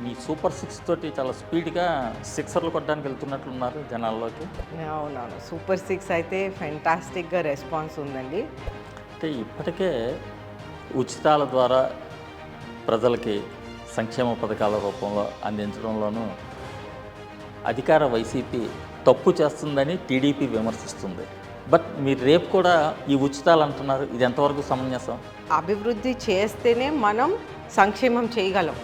మీ super six తోటి చాలా స్పీడ్గా సిక్సర్లు కొట్టడానికి వెళ్తున్నట్లున్నారు జనాల్లోకి. అవునవును. సూపర్ 6 అయితే ఫెంటాస్టిక్‌గా రెస్పాన్స్ ఉందండి. అంటే ఇప్పటికే ఉచితాల ద్వారా ప్రజలకి సంక్షేమ పథకాల రూపంలో అందించడంలోనూ అధికార వైసీపీ తప్పు చేస్తుందని టీడీపీ విమర్శిస్తుంది. బట్ మీరు రేపు కూడా ఈ ఉచితాలు అంటున్నారు, ఇది ఎంతవరకు సమంజసం? అభివృద్ధి చేస్తేనే మనం సంక్షేమం చేయగలం.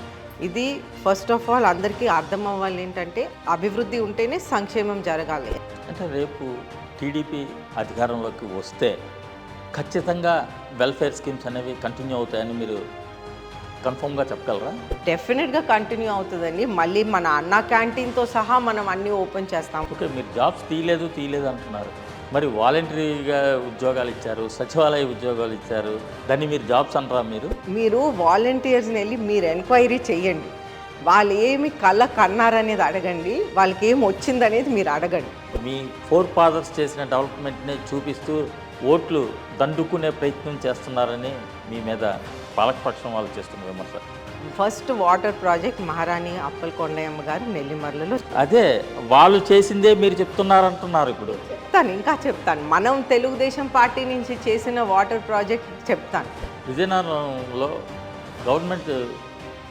ఇది ఫస్ట్ ఆఫ్ ఆల్ అందరికీ అర్థం అవ్వాలి ఏంటంటే అభివృద్ధి ఉంటేనే సంక్షేమం జరగాలి. అంటే రేపు టీడీపీ అధికారంలోకి వస్తే ఖచ్చితంగా వెల్ఫేర్ స్కీమ్స్ అనేవి కంటిన్యూ అవుతాయని మీరు కన్ఫర్మ్గా చెప్పగలరా? డెఫినెట్గా కంటిన్యూ అవుతుందండి. మళ్ళీ మన అన్న క్యాంటీన్తో సహా మనం అన్నీ ఓపెన్ చేస్తాం. ఓకే, మీరు జాబ్స్ తీయలేదు అంటున్నారు. మరి వాలంటరీగా ఉద్యోగాలు ఇచ్చారు, సచివాలయ ఉద్యోగాలు ఇచ్చారు, దాన్ని మీరు జాబ్స్ అంటారా? మీరు వాలంటీర్స్ని వెళ్ళి మీరు ఎంక్వైరీ చేయండి. వాళ్ళు ఏమి కళ్ళ కన్నారనేది అడగండి, వాళ్ళకి ఏమి వచ్చిందనేది మీరు అడగండి. మీ ఫోర్ ఫాదర్స్ చేసిన డెవలప్మెంట్ని చూపిస్తూ ఓట్లు దండుకునే ప్రయత్నం చేస్తున్నారని మీ మీద పాలకపక్షం వాళ్ళు చేస్తున్న విమర్శ. ఫస్ట్ వాటర్ ప్రాజెక్ట్ మహారాణి అప్పలకొండయ్యమ్మ గారు నెల్లిమర్లలో. అదే వాళ్ళు చేసిందే మీరు చెప్తున్నారంటున్నారు. ఇప్పుడు ఇంకా చెప్తాను. మనం తెలుగుదేశం పార్టీ నుంచి చేసిన వాటర్ ప్రాజెక్ట్ చెప్తాను. విజయనగరంలో గవర్నమెంట్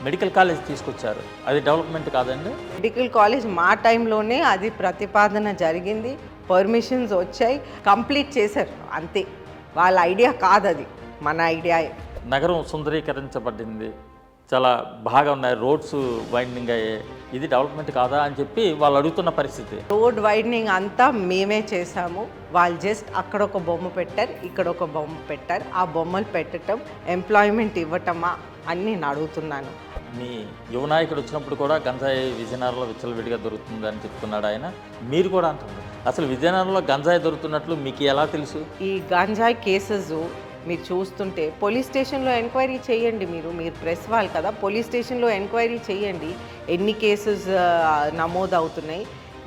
మెడికల్ కాలేజ్ తీసుకొచ్చారు, అది డెవలప్మెంట్ కాదండి? మెడికల్ కాలేజ్ మా టైంలోనే అది ప్రతిపాదన జరిగింది, పర్మిషన్స్ వచ్చాయి, కంప్లీట్ చేశారు, అంతే. వాళ్ళ ఐడియా కాదు, అది మన ఐడియా. నగరం సుందరీకరించబడింది, చాలా బాగా ఉన్నాయి, రోడ్స్ వైండింగ్ అయ్యాయి, ఇది డెవలప్మెంట్ కాదా అని చెప్పి వాళ్ళు అడుగుతున్న పరిస్థితి. రోడ్ వైడనింగ్ అంతా మేమే చేసాము. వాళ్ళు జస్ట్ అక్కడ ఒక బొమ్మ పెట్టారు, ఇక్కడ ఒక బొమ్మ పెట్టారు. ఆ బొమ్మలు పెట్టడం ఎంప్లాయ్మెంట్ ఇవ్వటమా అని నేను అడుగుతున్నాను. మీ యువ నాయకుడు వచ్చినప్పుడు కూడా గంజాయి విజయనగరంలో విచ్చలవిడిగా దొరుకుతుంది అని చెప్తున్నాడు ఆయన. మీరు కూడా అంటున్నారు, అసలు విజయనగరంలో గంజాయి దొరుకుతున్నట్లు మీకు ఎలా తెలుసు? ఈ గంజాయి కేసెస్ మీరు చూస్తుంటే పోలీస్ స్టేషన్లో ఎంక్వైరీ చేయండి. మీరు ప్రెస్ వాళ్ళు కదా, పోలీస్ స్టేషన్లో ఎంక్వైరీ చేయండి. ఎన్ని కేసెస్ నమోదు అవుతున్నాయి,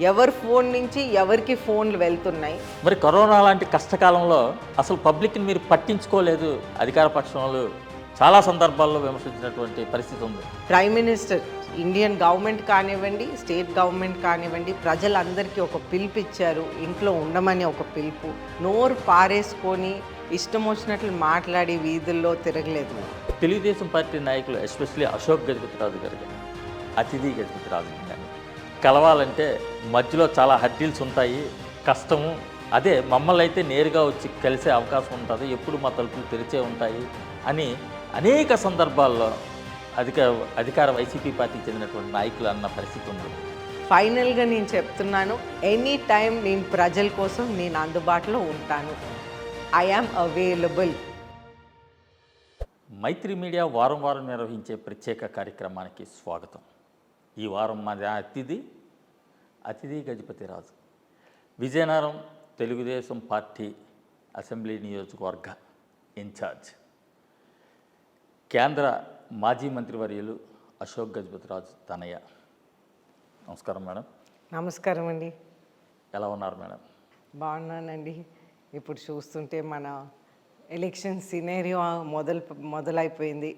ఎవరి ఫోన్ నుంచి ఎవరికి ఫోన్లు వెళ్తున్నాయి. మరి కరోనా లాంటి కష్టకాలంలో అసలు పబ్లిక్ని మీరు పట్టించుకోలేదు, అధికార పక్షం వాళ్ళు చాలా సందర్భాల్లో విమర్శించినటువంటి పరిస్థితి ఉంది. ప్రైమ్ మినిస్టర్, ఇండియన్ గవర్నమెంట్ కానివ్వండి, స్టేట్ గవర్నమెంట్ కానివ్వండి, ప్రజలందరికీ ఒక పిలుపు ఇచ్చారు, ఇంట్లో ఉండమని ఒక పిలుపు. నోరు పారేసుకొని ఇష్టం వచ్చినట్లు మాట్లాడి వీధుల్లో తిరగలేదు. తెలుగుదేశం పార్టీ నాయకులు ఎస్పెషల్లీ అశోక్ గజపతిరాజు గారు కానీ, అతిథి గజపతిరాజు కానీ కలవాలంటే మధ్యలో చాలా హడ్డీల్స్ ఉంటాయి, కష్టము. అదే మమ్మల్ని అయితే నేరుగా వచ్చి కలిసే అవకాశం ఉంటుంది, ఎప్పుడు మా తలుపులు తెరిచే ఉంటాయి అని అనేక సందర్భాల్లో అధికార వైసీపీ పార్టీకి చెందినటువంటి నాయకులు అన్న పరిస్థితి ఉంది. ఫైనల్గా నేను చెప్తున్నాను, ఎనీ టైం నేను ప్రజల కోసం నేను అందుబాటులో ఉంటాను. I am available. Maitri media వారం నిర్వహించే ప్రత్యేక కార్యక్రమానికి స్వాగతం. ఈ వారం మాది అతిథి గజపతిరాజు, విజయనగరం తెలుగుదేశం పార్టీ అసెంబ్లీ నియోజకవర్గ ఇన్ఛార్జ్, కేంద్ర మాజీ మంత్రివర్యులు అశోక్ గజపతిరాజు తనయ్య. నమస్కారం మేడం. నమస్కారం అండి. ఎలా ఉన్నారు మేడం? బాగున్నానండి. ఇప్పుడు చూస్తుంటే మన ఎలక్షన్ సినేరియో మొదలైపోయింది.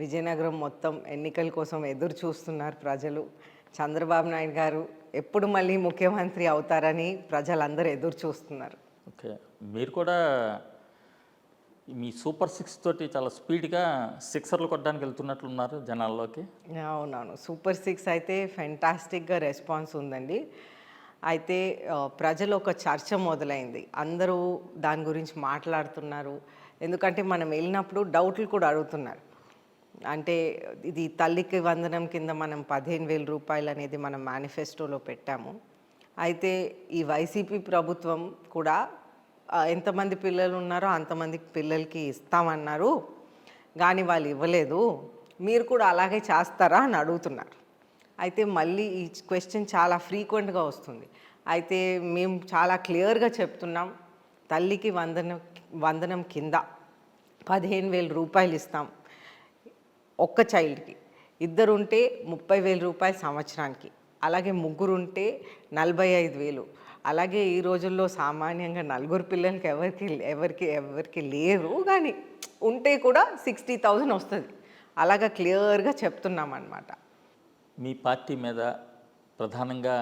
విజయనగరం మొత్తం ఎన్నికల కోసం ఎదురు చూస్తున్నారు ప్రజలు. చంద్రబాబు నాయుడు గారు ఎప్పుడు మళ్ళీ ముఖ్యమంత్రి అవుతారని ప్రజలందరూ ఎదురు చూస్తున్నారు. ఓకే, మీరు కూడా మీ సూపర్ సిక్స్ తోటి చాలా స్పీడ్గా సిక్సర్లు కొట్టడానికి వెళ్తున్నట్లున్నారు జనాల్లోకి. అవునవును. సూపర్ 6 అయితే ఫెంటాస్టిక్గా రెస్పాన్స్ ఉందండి. అయితే ప్రజలు ఒక చర్చ మొదలైంది, అందరూ దాని గురించి మాట్లాడుతున్నారు. ఎందుకంటే మనం వెళ్ళినప్పుడు డౌట్లు కూడా అడుగుతున్నారు. అంటే ఇది తల్లికి వందనం కింద మనం 15,000 రూపాయలు అనేది మనం మేనిఫెస్టోలో పెట్టాము. అయితే ఈ వైసీపీ ప్రభుత్వం కూడా ఎంతమంది పిల్లలు ఉన్నారో అంతమంది పిల్లలకి ఇస్తామన్నారు, కానీ వాళ్ళు ఇవ్వలేదు. మీరు కూడా అలాగే చేస్తారా అని అడుగుతున్నారు. అయితే మళ్ళీ ఈ క్వశ్చన్ చాలా ఫ్రీక్వెంట్గా వస్తుంది. అయితే మేము చాలా క్లియర్గా చెప్తున్నాం, తల్లికి వందనం కింద 15,000 రూపాయలు ఇస్తాం ఒక్క చైల్డ్కి. ఇద్దరుంటే 30,000 రూపాయలు సంవత్సరానికి, అలాగే ముగ్గురుంటే 45,000. అలాగే ఈ రోజుల్లో సామాన్యంగా నలుగురు పిల్లలకి ఎవరికి లేరు, కానీ ఉంటే కూడా 60,000 వస్తుంది. అలాగా క్లియర్గా చెప్తున్నాం అన్నమాట. మీ పార్టీ మీద ప్రధానంగా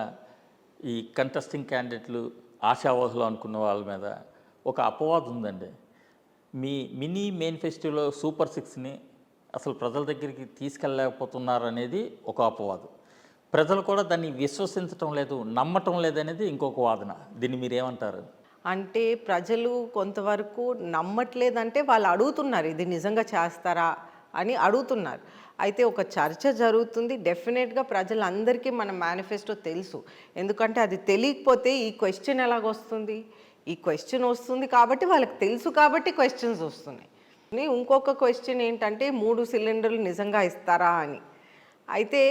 ఈ కంటెస్టింగ్ క్యాండిడేట్లు ఆశావాహులు అనుకున్న వాళ్ళ మీద ఒక అపవాదం ఉందండి. మీ మినీ మేనిఫెస్టోలో సూపర్ సిక్స్ని అసలు ప్రజల దగ్గరికి తీసుకెళ్ళలేకపోతున్నారు అనేది ఒక అపవాదం. ప్రజలు కూడా దాన్ని విశ్వసించటం లేదు, నమ్మటం లేదనేది ఇంకొక వాదన. దీన్ని మీరేమంటారు? అంటే ప్రజలు కొంతవరకు నమ్మట్లేదంటే వాళ్ళు అడుగుతున్నారు, ఇది నిజంగా చేస్తారా అని అడుగుతున్నారు. అయితే ఒక చర్చ జరుగుతుంది. డెఫినెట్గా ప్రజలందరికీ మన మేనిఫెస్టో తెలుసు. ఎందుకంటే అది తెలియకపోతే ఈ క్వశ్చన్ ఎలాగొస్తుంది? ఈ క్వశ్చన్ వస్తుంది కాబట్టి వాళ్ళకి తెలుసు కాబట్టి క్వశ్చన్స్ వస్తున్నాయి. ఇంకొక క్వశ్చన్ ఏంటంటే 3 సిలిండర్లు నిజంగా ఇస్తారా అని. అయితే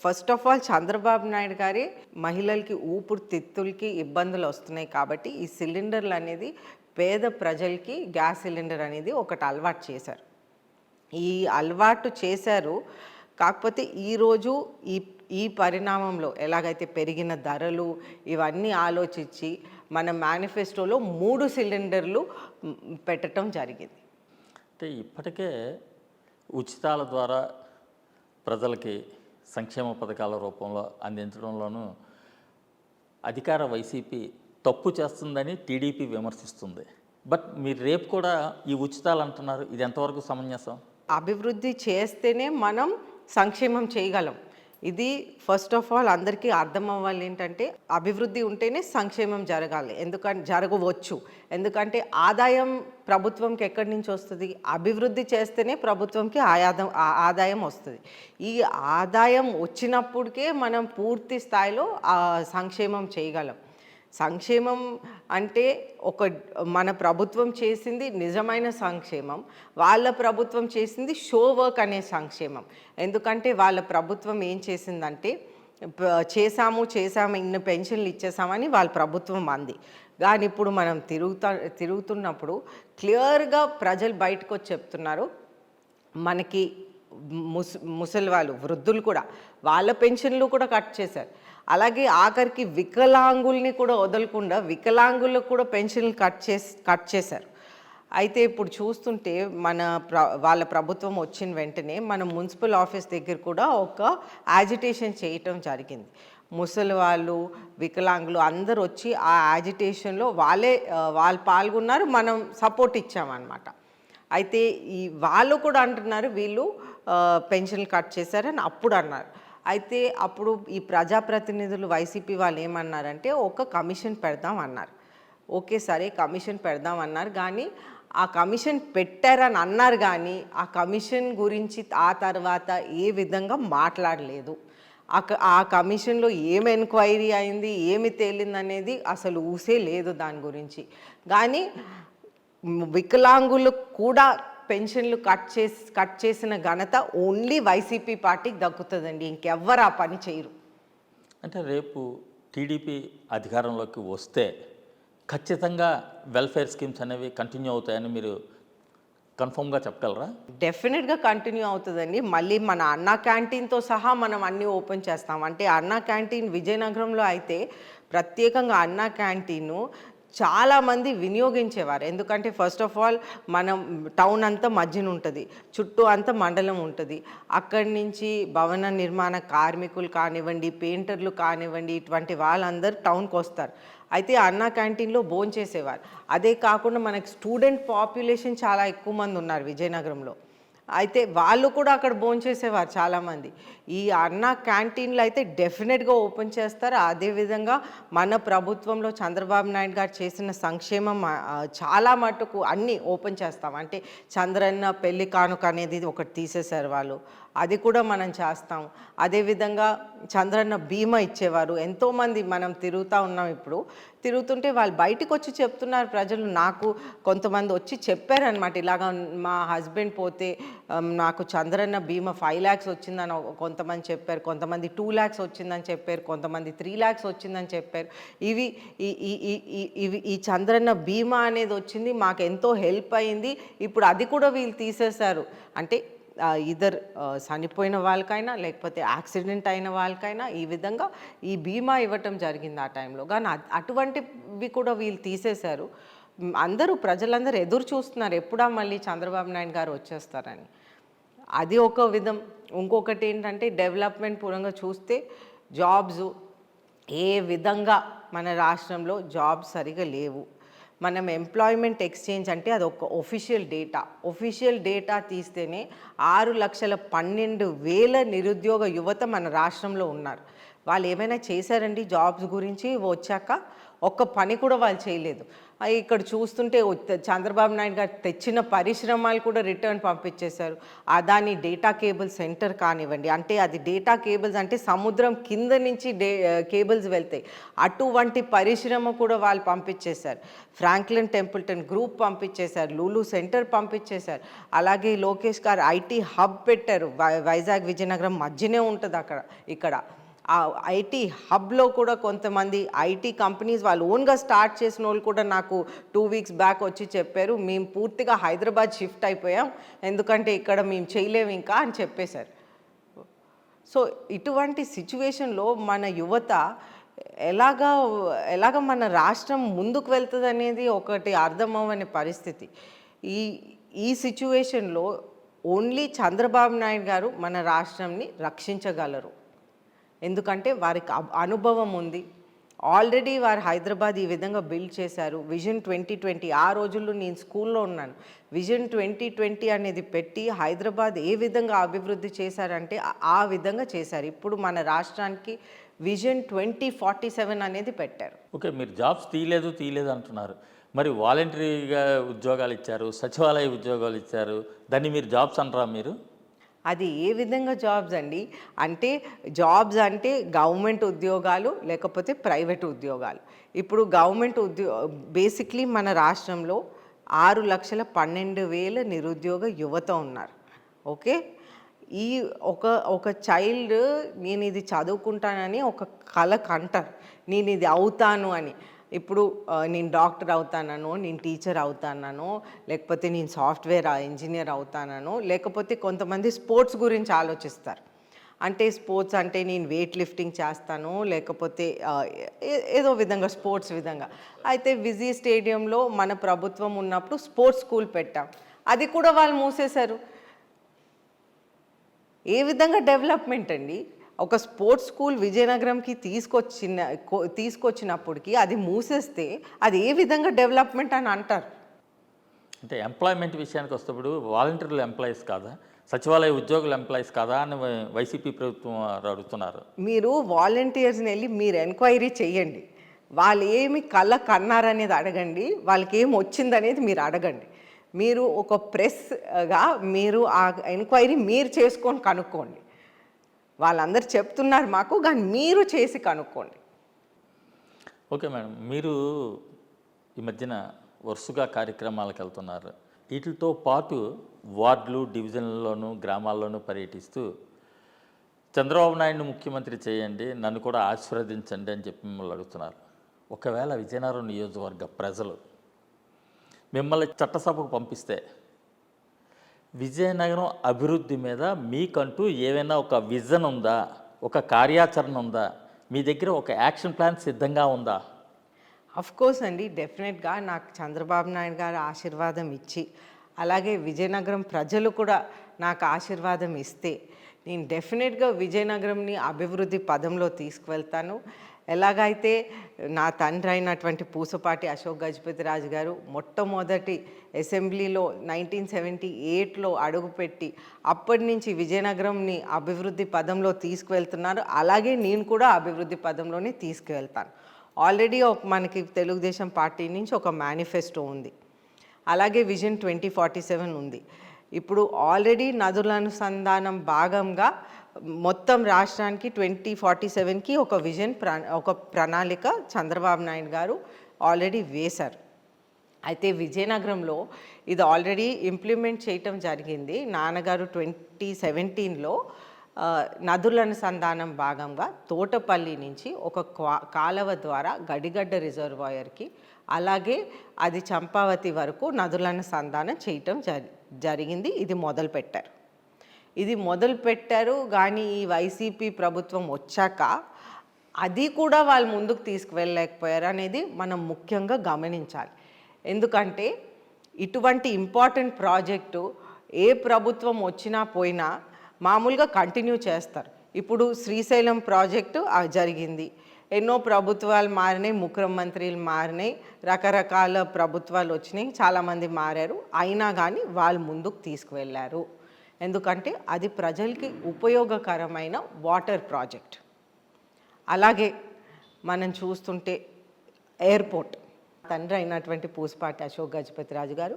first of all Chandrababu Naidu గారి మహిళలకి ఊపిరితిత్తులకి ఇబ్బందులు వస్తున్నాయి కాబట్టి ఈ సిలిండర్లు అనేది పేద ప్రజలకి గ్యాస్ సిలిండర్ అనేది ఒకటి అలవాటు చేశారు. ఈ అలవాటు చేశారు. కాకపోతే ఈరోజు ఈ పరిణామంలో ఎలాగైతే పెరిగిన ధరలు ఇవన్నీ ఆలోచించి మన మేనిఫెస్టోలో 3 సిలిండర్లు పెట్టడం జరిగింది. అంటే ఇప్పటికే ఉచితాల ద్వారా ప్రజలకి సంక్షేమ పథకాల రూపంలో అందించడంలోనూ అధికార వైసీపీ తప్పు చేస్తుందని టీడీపీ విమర్శిస్తుంది. బట్ మీరు రేపు కూడా ఈ ఉచితాలు అంటున్నారు, ఇది ఎంతవరకు సమంజసం? అభివృద్ధి చేస్తేనే మనం సంక్షేమం చేయగలం. ఇది ఫస్ట్ ఆఫ్ ఆల్ అందరికీ అర్థం అవ్వాలి. ఏంటంటే అభివృద్ధి ఉంటేనే సంక్షేమం జరగాలి, జరగవచ్చు. ఎందుకంటే ఆదాయం ప్రభుత్వంకి ఎక్కడి నుంచి వస్తుంది? అభివృద్ధి చేస్తేనే ప్రభుత్వంకి ఆదాయం వస్తుంది. ఈ ఆదాయం వచ్చినప్పటికే మనం పూర్తి స్థాయిలో సంక్షేమం చేయగలం. సంక్షేమం అంటే మన ప్రభుత్వం చేసింది నిజమైన సంక్షేమం, వాళ్ళ ప్రభుత్వం చేసింది షో వర్క్ అనే సంక్షేమం. ఎందుకంటే వాళ్ళ ప్రభుత్వం ఏం చేసిందంటే చేశాము ఇన్ని పెన్షన్లు ఇచ్చేసామని వాళ్ళ ప్రభుత్వం అంది. కానీ ఇప్పుడు మనం తిరుగుతున్నప్పుడు క్లియర్గా ప్రజలు బయటకు వచ్చి చెప్తున్నారు, మనకి ముసలి వాళ్ళు, వృద్ధులు కూడా వాళ్ళ పెన్షన్లు కూడా కట్ చేశారు. అలాగే ఆఖరికి వికలాంగుల్ని కూడా వదలకుండా వికలాంగులకు కూడా పెన్షన్లు కట్ చేశారు. అయితే ఇప్పుడు చూస్తుంటే వాళ్ళ ప్రభుత్వం వచ్చిన వెంటనే మన మున్సిపల్ ఆఫీస్ దగ్గర కూడా ఒక యాజిటేషన్ చేయటం జరిగింది. ముసలి వాళ్ళు, వికలాంగులు అందరూ వచ్చి ఆ యాజిటేషన్లో వాళ్ళు పాల్గొన్నారు, మనం సపోర్ట్ ఇచ్చామన్నమాట. అయితే వాళ్ళు కూడా అంటున్నారు వీళ్ళు పెన్షన్లు కట్ చేశారని అప్పుడు అన్నారు. అయితే అప్పుడు ఈ ప్రజాప్రతినిధులు వైసీపీ వాళ్ళు ఏమన్నారంటే ఒక కమిషన్ పెడదాం అన్నారు. ఓకే సరే కమిషన్ పెడదాం అన్నారు, కానీ ఆ కమిషన్ పెట్టారని అన్నారు, కానీ ఆ కమిషన్ గురించి ఆ తర్వాత ఏ విధంగా మాట్లాడలేదు. ఆ కమిషన్లో ఏమి ఎంక్వైరీ అయింది, ఏమి తేలిందనేది అసలు ఊసే లేదు దాని గురించి. కానీ వికలాంగులు కూడా పెన్షన్లు కట్ చేసిన ఘనత ఓన్లీ వైసీపీ పార్టీకి దక్కుతుందండి, ఇంకెవ్వరు ఆ పని చేయరు. అంటే రేపు టీడీపీ అధికారంలోకి వస్తే ఖచ్చితంగా వెల్ఫేర్ స్కీమ్స్ అనేవి కంటిన్యూ అవుతాయని మీరు కన్ఫర్మ్గా చెప్పగలరా? డెఫినెట్గా కంటిన్యూ అవుతుందండి. మళ్ళీ మన అన్నా క్యాంటీన్తో సహా మనం అన్నీ ఓపెన్ చేస్తాం. అంటే అన్నా క్యాంటీన్ విజయనగరంలో అయితే ప్రత్యేకంగా అన్నా క్యాంటీను చాలామంది వినియోగించేవారు. ఎందుకంటే ఫస్ట్ ఆఫ్ ఆల్ మనం టౌన్ అంతా మధ్యన ఉంటుంది, చుట్టూ అంతా మండలం ఉంటుంది. అక్కడి నుంచి భవన నిర్మాణ కార్మికులు కానివ్వండి, పెయింటర్లు కానివ్వండి, ఇటువంటి వాళ్ళందరూ టౌన్కి వస్తారు. అయితే అన్నా క్యాంటీన్లో భోంచేసేవారు. అదే కాకుండా మనకి స్టూడెంట్ పాపులేషన్ చాలా ఎక్కువ మంది ఉన్నారు విజయనగరంలో. అయితే వాళ్ళు కూడా అక్కడ భోంచేసేవారు చాలామంది. ఈ అన్నా క్యాంటీన్లు అయితే డెఫినెట్గా ఓపెన్ చేస్తారు. అదేవిధంగా మన ప్రభుత్వంలో చంద్రబాబు నాయుడు గారు చేసిన సంక్షేమం చాలా మటుకు అన్నీ ఓపెన్ చేస్తాం. అంటే చంద్రన్న పెళ్లి కానుక అనేది ఒకటి తీసేశారు వాళ్ళు, అది కూడా మనం చేస్తాం. అదేవిధంగా చంద్రన్న బీమా ఇచ్చేవారు. ఎంతోమంది మనం తిరుగుతూ ఉన్నాం. ఇప్పుడు తిరుగుతుంటే వాళ్ళు బయటకు వచ్చి చెప్తున్నారు ప్రజలు. నాకు కొంతమంది వచ్చి చెప్పారనమాట, ఇలాగా మా హస్బెండ్ పోతే నాకు చంద్రన్న బీమా 5 lakhs వచ్చిందని కొంతమంది చెప్పారు, కొంతమంది 2 lakhs వచ్చిందని చెప్పారు, కొంతమంది 3 lakhs వచ్చిందని చెప్పారు. ఈ చంద్రన్న బీమా అనేది వచ్చింది, మాకు ఎంతో హెల్ప్ అయింది. ఇప్పుడు అది కూడా వీళ్ళు తీసేశారు. అంటే ఇద్దరు చనిపోయిన వాళ్ళకైనా లేకపోతే యాక్సిడెంట్ అయిన వాళ్ళకైనా ఈ విధంగా ఈ బీమా ఇవ్వటం జరిగింది ఆ టైంలో. కానీ అటువంటివి కూడా వీళ్ళు తీసేశారు. ప్రజలందరూ ఎదురు చూస్తున్నారు ఎప్పుడా మళ్ళీ చంద్రబాబు నాయుడు గారు వచ్చేస్తారని. అది ఒక విధం. ఇంకొకటి ఏంటంటే డెవలప్మెంట్ పరంగా చూస్తే జాబ్స్ ఏ విధంగా మన రాష్ట్రంలో జాబ్స్ సరిగా లేవు. మనం ఎంప్లాయ్మెంట్ ఎక్స్చేంజ్ అంటే అది ఒక ఒఫిషియల్ డేటా తీస్తేనే 6,12,000 నిరుద్యోగ యువత మన రాష్ట్రంలో ఉన్నారు. వాళ్ళు ఏమైనా చేశారండి జాబ్స్ గురించి వచ్చాక? ఒక్క పని కూడా వాళ్ళు చేయలేదు. ఇక్కడ చూస్తుంటే చంద్రబాబు నాయుడు గారు తెచ్చిన పరిశ్రమలు కూడా రిటర్న్ పంపించేశారు. అదాని డేటా కేబుల్ సెంటర్ కానివ్వండి, అంటే అది డేటా కేబుల్స్ అంటే సముద్రం కింద నుంచి కేబుల్స్ వెళ్తాయి, అటువంటి పరిశ్రమ కూడా వాళ్ళు పంపించేశారు. ఫ్రాంక్లిన్ టెంపుల్టన్ గ్రూప్ పంపించేశారు, లూలు సెంటర్ పంపించేశారు. అలాగే లోకేష్ గారు ఐటీ హబ్ పెట్టారు, వైజాగ్ విజయనగరం మధ్యనే ఉంటుంది ఇక్కడ. ఆ ఐటీ హబ్లో కూడా కొంతమంది ఐటీ కంపెనీస్ వాళ్ళు ఓన్గా స్టార్ట్ చేసిన వాళ్ళు కూడా నాకు 2 వీక్స్ బ్యాక్ వచ్చి చెప్పారు, మేము పూర్తిగా హైదరాబాద్ షిఫ్ట్ అయిపోయాం, ఎందుకంటే ఇక్కడ మేము చేయలేము ఇంకా అని చెప్పేశారు. సో ఇటువంటి సిచ్యువేషన్లో మన యువత ఎలాగ మన రాష్ట్రం ముందుకు వెళ్తుంది అనేది ఒకటి అర్థమవని పరిస్థితి. ఈ సిచ్యువేషన్లో ఓన్లీ చంద్రబాబు నాయుడు గారు మన రాష్ట్రంని రక్షించగలరు. ఎందుకంటే వారికి అనుభవం ఉంది. ఆల్రెడీ వారు హైదరాబాద్ ఈ విధంగా బిల్డ్ చేశారు. విజన్ 2020, ఆ రోజుల్లో నేను స్కూల్లో ఉన్నాను. విజన్ 2020 అనేది పెట్టి హైదరాబాద్ ఏ విధంగా అభివృద్ధి చేశారంటే ఆ విధంగా చేశారు. ఇప్పుడు మన రాష్ట్రానికి విజన్ 2047 అనేది పెట్టారు. ఓకే, మీరు జాబ్స్ తీయలేదు అంటున్నారు. మరి వాలంటరీగా ఉద్యోగాలు ఇచ్చారు, సచివాలయ ఉద్యోగాలు ఇచ్చారు, దాన్ని మీరు జాబ్స్ అంటారా మీరు? అది ఏ విధంగా జాబ్స్ అండి? అంటే జాబ్స్ అంటే గవర్నమెంట్ ఉద్యోగాలు లేకపోతే ప్రైవేట్ ఉద్యోగాలు. ఇప్పుడు గవర్నమెంట్ బేసిక్లీ మన రాష్ట్రంలో 6,12,000 నిరుద్యోగ యువత ఉన్నారు. ఓకే, ఈ ఒక చైల్డ్ నేను ఇది చదువుకుంటానని ఒక కల కంటారు, నేను ఇది అవుతాను అని. ఇప్పుడు నేను డాక్టర్ అవుతానో, నేను టీచర్ అవుతానో, లేకపోతే నేను సాఫ్ట్వేర్ ఇంజనీర్ అవుతానో, లేకపోతే కొంతమంది స్పోర్ట్స్ గురించి ఆలోచిస్తారు. అంటే స్పోర్ట్స్ అంటే నేను వెయిట్ లిఫ్టింగ్ చేస్తాను, లేకపోతే ఏదో విధంగా స్పోర్ట్స్ విధంగా. అయితే విజీ స్టేడియంలో మన ప్రభుత్వం ఉన్నప్పుడు స్పోర్ట్స్ స్కూల్ పెట్టాం, అది కూడా వాళ్ళు మూసేశారు. ఏ విధంగా డెవలప్మెంట్ అండి? ఒక స్పోర్ట్స్ స్కూల్ విజయనగరంకి తీసుకొచ్చినప్పటికీ అది మూసేస్తే అది ఏ విధంగా డెవలప్మెంట్ అని అంటారు? అంటే ఎంప్లాయ్మెంట్ విషయానికి వస్తేప్పుడు వాలంటీర్లు ఎంప్లాయీస్ కాదా, సచివాలయ ఉద్యోగులు ఎంప్లాయీస్ కాదా అని వైసీపీ ప్రభుత్వం అడుగుతున్నారు. మీరు వాలంటీర్స్ని వెళ్ళి మీరు ఎంక్వైరీ చేయండి, వాళ్ళు ఏమి కన్నారనేది అడగండి, వాళ్ళకి ఏమి వచ్చిందనేది మీరు అడగండి. మీరు ఒక ప్రెస్గా మీరు ఆ ఎంక్వైరీ మీరు చేసుకొని కనుక్కోండి. వాళ్ళందరూ చెప్తున్నారు మాకు, కానీ మీరు చేసి కనుక్కోండి. ఓకే మేడం, మీరు ఈ మధ్యన వరుసగా కార్యక్రమాలకు వెళ్తున్నారు. వీటితో పాటు వార్డులు, డివిజన్లలోనూ, గ్రామాల్లోనూ పర్యటిస్తూ చంద్రబాబు నాయుడిని ముఖ్యమంత్రి చేయండి, నన్ను కూడా ఆశీర్వదించండి అని చెప్పి మిమ్మల్ని అడుగుతున్నారు. ఒకవేళ విజయనగరం నియోజకవర్గ ప్రజలు మిమ్మల్ని చట్టసభకు పంపిస్తే విజయనగరం అభివృద్ధి మీద మీకంటూ ఏమైనా ఒక విజన్ ఉందా, ఒక కార్యాచరణ ఉందా, మీ దగ్గర ఒక యాక్షన్ ప్లాన్ సిద్ధంగా ఉందా? కోర్స్ అండి, డెఫినెట్గా నాకు చంద్రబాబు నాయుడు గారు ఆశీర్వాదం ఇచ్చి, అలాగే విజయనగరం ప్రజలు కూడా నాకు ఆశీర్వాదం ఇస్తే నేను డెఫినెట్గా విజయనగరంని అభివృద్ధి పదంలో తీసుకువెళ్తాను. ఎలాగైతే నా తండ్రి అయినటువంటి పూసపాటి అశోక్ గజపతిరాజు గారు మొట్టమొదటి అసెంబ్లీలో 1978లో అడుగుపెట్టి అప్పటి నుంచి విజయనగరంని అభివృద్ధి పదంలో తీసుకువెళ్తున్నారు, అలాగే నేను కూడా అభివృద్ధి పదంలోనే తీసుకువెళ్తాను. ఆల్రెడీ మనకి తెలుగుదేశం పార్టీ నుంచి ఒక మేనిఫెస్టో ఉంది, అలాగే విజన్ 2047 ఉంది. ఇప్పుడు ఆల్రెడీ నదుల అనుసంధానం భాగంగా మొత్తం రాష్ట్రానికి 2047కి ఒక విజన్ ఒక ప్రణాళిక చంద్రబాబు నాయుడు గారు ఆల్రెడీ వేశారు. అయితే విజయనగరంలో ఇది ఆల్రెడీ ఇంప్లిమెంట్ చేయటం జరిగింది. నాన్నగారు 2017లో నదుల అనుసంధానం భాగంగా తోటపల్లి నుంచి ఒక కాలువ ద్వారా గడిగడ్డ రిజర్వాయర్కి, అలాగే అది చంపావతి వరకు నదుల అనుసంధానం చేయటం జరిగింది. ఇది మొదలుపెట్టారు. కానీ ఈ వైసీపీ ప్రభుత్వం వచ్చాక అది కూడా వాళ్ళు ముందుకు తీసుకువెళ్ళలేకపోయారు అనేది మనం ముఖ్యంగా గమనించాలి. ఎందుకంటే ఇటువంటి ఇంపార్టెంట్ ప్రాజెక్టు ఏ ప్రభుత్వం వచ్చినా పోయినా మామూలుగా కంటిన్యూ చేస్తారు. ఇప్పుడు శ్రీశైలం ప్రాజెక్టు జరిగింది. ఎన్నో ప్రభుత్వాలు మారినాయి, ముఖ్యమంత్రులు మారినాయి, రకరకాల ప్రభుత్వాలు వచ్చినాయి, చాలామంది మారారు. అయినా కానీ వాళ్ళు ముందుకు తీసుకువెళ్ళారు. ఎందుకంటే అది ప్రజలకి ఉపయోగకరమైన వాటర్ ప్రాజెక్ట్. అలాగే మనం చూస్తుంటే ఎయిర్పోర్ట్, తండ్రి అయినటువంటి పూసపాటి అశోక్ గజపతిరాజు గారు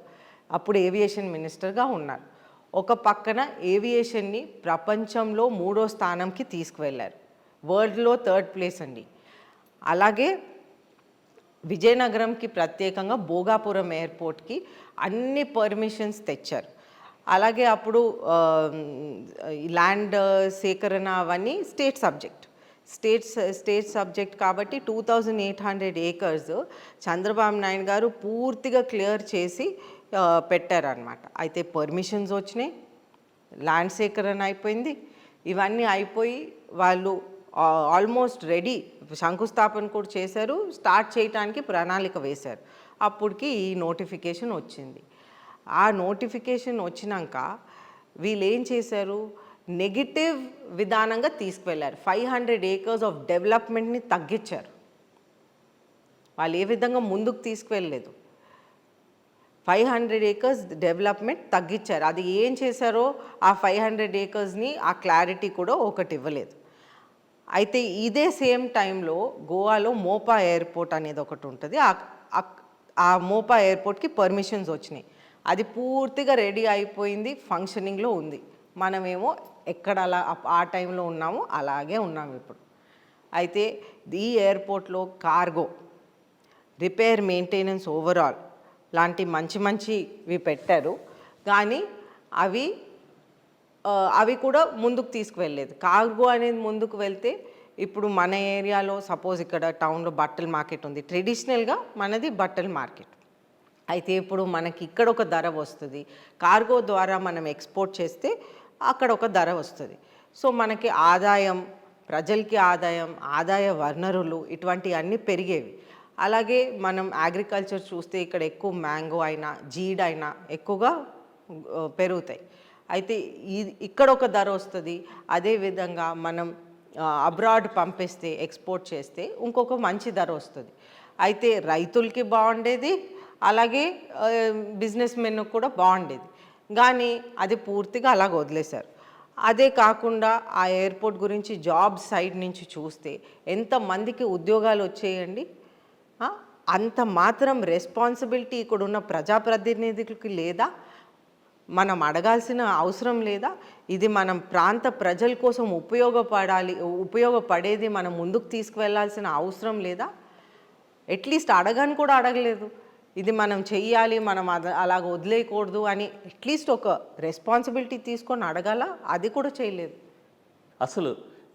అప్పుడు ఏవియేషన్ మినిస్టర్గా ఉన్నారు. ఒక పక్కన ఏవియేషన్ని ప్రపంచంలో 3వ స్థానంకి తీసుకువెళ్ళారు. వరల్డ్లో 3rd ప్లేస్ అండి. అలాగే విజయనగరంకి ప్రత్యేకంగా భోగాపురం ఎయిర్పోర్ట్కి అన్ని పర్మిషన్స్ తెచ్చారు. అలాగే అప్పుడు ల్యాండ్ సేకరణ అవన్నీ స్టేట్ సబ్జెక్ట్ కాబట్టి 2800 acres చంద్రబాబు నాయుడు గారు పూర్తిగా క్లియర్ చేసి పెట్టారనమాట. అయితే పర్మిషన్స్ వచ్చినాయి, ల్యాండ్ సేకరణ అయిపోయింది, ఇవన్నీ అయిపోయి వాళ్ళు ఆల్మోస్ట్ రెడీ, శంకుస్థాపన కూడా చేశారు, స్టార్ట్ చేయడానికి ప్రణాళిక వేశారు. అప్పటికి ఈ నోటిఫికేషన్ వచ్చింది. ఆ నోటిఫికేషన్ వచ్చినాక వీళ్ళు ఏం చేశారు, నెగిటివ్ విధానంగా తీసుకువెళ్ళారు. 500 acres ఆఫ్ డెవలప్మెంట్ని తగ్గించారు. వాళ్ళు ఏ విధంగా ముందుకు తీసుకువెళ్ళలేదు. 500 acres డెవలప్మెంట్ తగ్గించారు. అది ఏం చేశారో ఆ 500 acresని ఆ క్లారిటీ కూడా ఒకటి ఇవ్వలేదు. అయితే ఇదే సేమ్ టైంలో గోవాలో మోపా ఎయిర్పోర్ట్ అనేది ఒకటి ఉంటుంది. ఆ మోపా ఎయిర్పోర్ట్కి పర్మిషన్స్ వచ్చినాయి. అది పూర్తిగా రెడీ అయిపోయింది, ఫంక్షనింగ్లో ఉంది. మనమేమో ఎక్కడ అలా ఆ టైంలో ఉన్నామో అలాగే ఉన్నాము ఇప్పుడు. అయితే ఈ ఎయిర్పోర్ట్లో కార్గో, రిపేర్, మెయింటెనెన్స్, ఓవరాల్ లాంటి మంచివి పెట్టారు. కానీ అవి కూడా ముందుకు తీసుకువెళ్ళలేదు. కార్గో అనేది ముందుకు వెళ్తే ఇప్పుడు మన ఏరియాలో సపోజ్ ఇక్కడ టౌన్లో బట్టల మార్కెట్ ఉంది. ట్రెడిషనల్గా మనది బట్టల మార్కెట్. అయితే ఇప్పుడు మనకి ఇక్కడ ఒక ధర వస్తుంది, కార్గో ద్వారా మనం ఎక్స్పోర్ట్ చేస్తే అక్కడ ఒక ధర వస్తుంది. సో మనకి ఆదాయం, ప్రజలకి ఆదాయ వనరులు ఇటువంటివన్నీ పెరిగేవి. అలాగే మనం అగ్రికల్చర్ చూస్తే ఇక్కడ ఎక్కువ మ్యాంగో అయినా జీడ్ అయినా ఎక్కువగా పెరుగుతాయి. అయితే ఇక్కడ ఒక ధర వస్తుంది. అదేవిధంగా మనం అబ్రాడ్ పంపిస్తే, ఎక్స్పోర్ట్ చేస్తే ఇంకొక మంచి ధర వస్తుంది. అయితే రైతులకి బాగుండేది, అలాగే బిజినెస్ మెన్ కూడా బాగుండేది. కానీ అది పూర్తిగా అలాగ వదిలేశారు. అదే కాకుండా ఆ ఎయిర్పోర్ట్ గురించి జాబ్ సైడ్ నుంచి చూస్తే ఎంతమందికి ఉద్యోగాలు వచ్చేయండి. అంత మాత్రం రెస్పాన్సిబిలిటీ ఇక్కడున్న ప్రజాప్రతినిధులకి లేదా? మనం అడగాల్సిన అవసరం లేదా? ఇది మనం ప్రాంత ప్రజల కోసం ఉపయోగపడేది మనం ముందుకు తీసుకువెళ్ళాల్సిన అవసరం లేదా? అట్లీస్ట్ అడగని కూడా అడగలేదు. ఇది మనం చెయ్యాలి, మనం అలాగ వదిలేయకూడదు అని అట్లీస్ట్ ఒక రెస్పాన్సిబిలిటీ తీసుకొని అడగాల, అది కూడా చేయలేదు. అసలు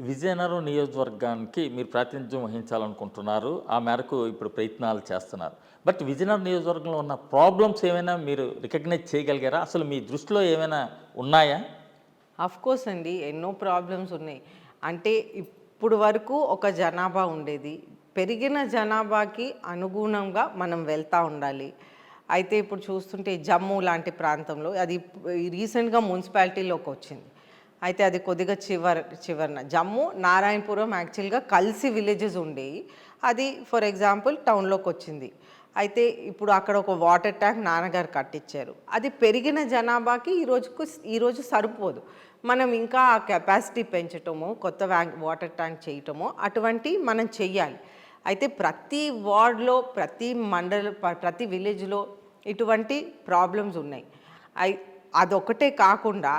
విజయనగరం నియోజకవర్గానికి మీరు ప్రాతినిధ్యం వహించాలనుకుంటున్నారు, ఆ మేరకు ఇప్పుడు ప్రయత్నాలు చేస్తున్నారు. బట్ విజయనగరం నియోజకవర్గంలో ఉన్న ప్రాబ్లమ్స్ ఏమైనా మీరు రికగ్నైజ్ చేయగలిగారా? అసలు మీ దృష్టిలో ఏమైనా ఉన్నాయా? కోర్స్ అండి, ఎన్నో ప్రాబ్లమ్స్ ఉన్నాయి. అంటే ఇప్పుడు వరకు ఒక జనాభా ఉండేది, పెరిగిన జనాభాకి అనుగుణంగా మనం వెళ్తూ ఉండాలి. అయితే ఇప్పుడు చూస్తుంటే జమ్మూ లాంటి ప్రాంతంలో అది రీసెంట్గా మున్సిపాలిటీలోకి వచ్చింది. అయితే అది కొద్దిగా చివరన జమ్మూ, నారాయణపురం యాక్చువల్గా కలిసి విలేజెస్ ఉండేవి. అది ఫర్ ఎగ్జాంపుల్ టౌన్లోకి వచ్చింది. అయితే ఇప్పుడు అక్కడ ఒక వాటర్ ట్యాంక్ నాన్నగారు కట్టించారు. అది పెరిగిన జనాభాకి ఈరోజు సరిపోదు. మనం ఇంకా ఆ కెపాసిటీ పెంచటమో, కొత్త వాటర్ ట్యాంక్ చేయటమో అటువంటి మనం చెయ్యాలి. అయితే ప్రతి వార్డ్లో, ప్రతి విలేజ్లో ఇటువంటి ప్రాబ్లమ్స్ ఉన్నాయి. అదొకటే కాకుండా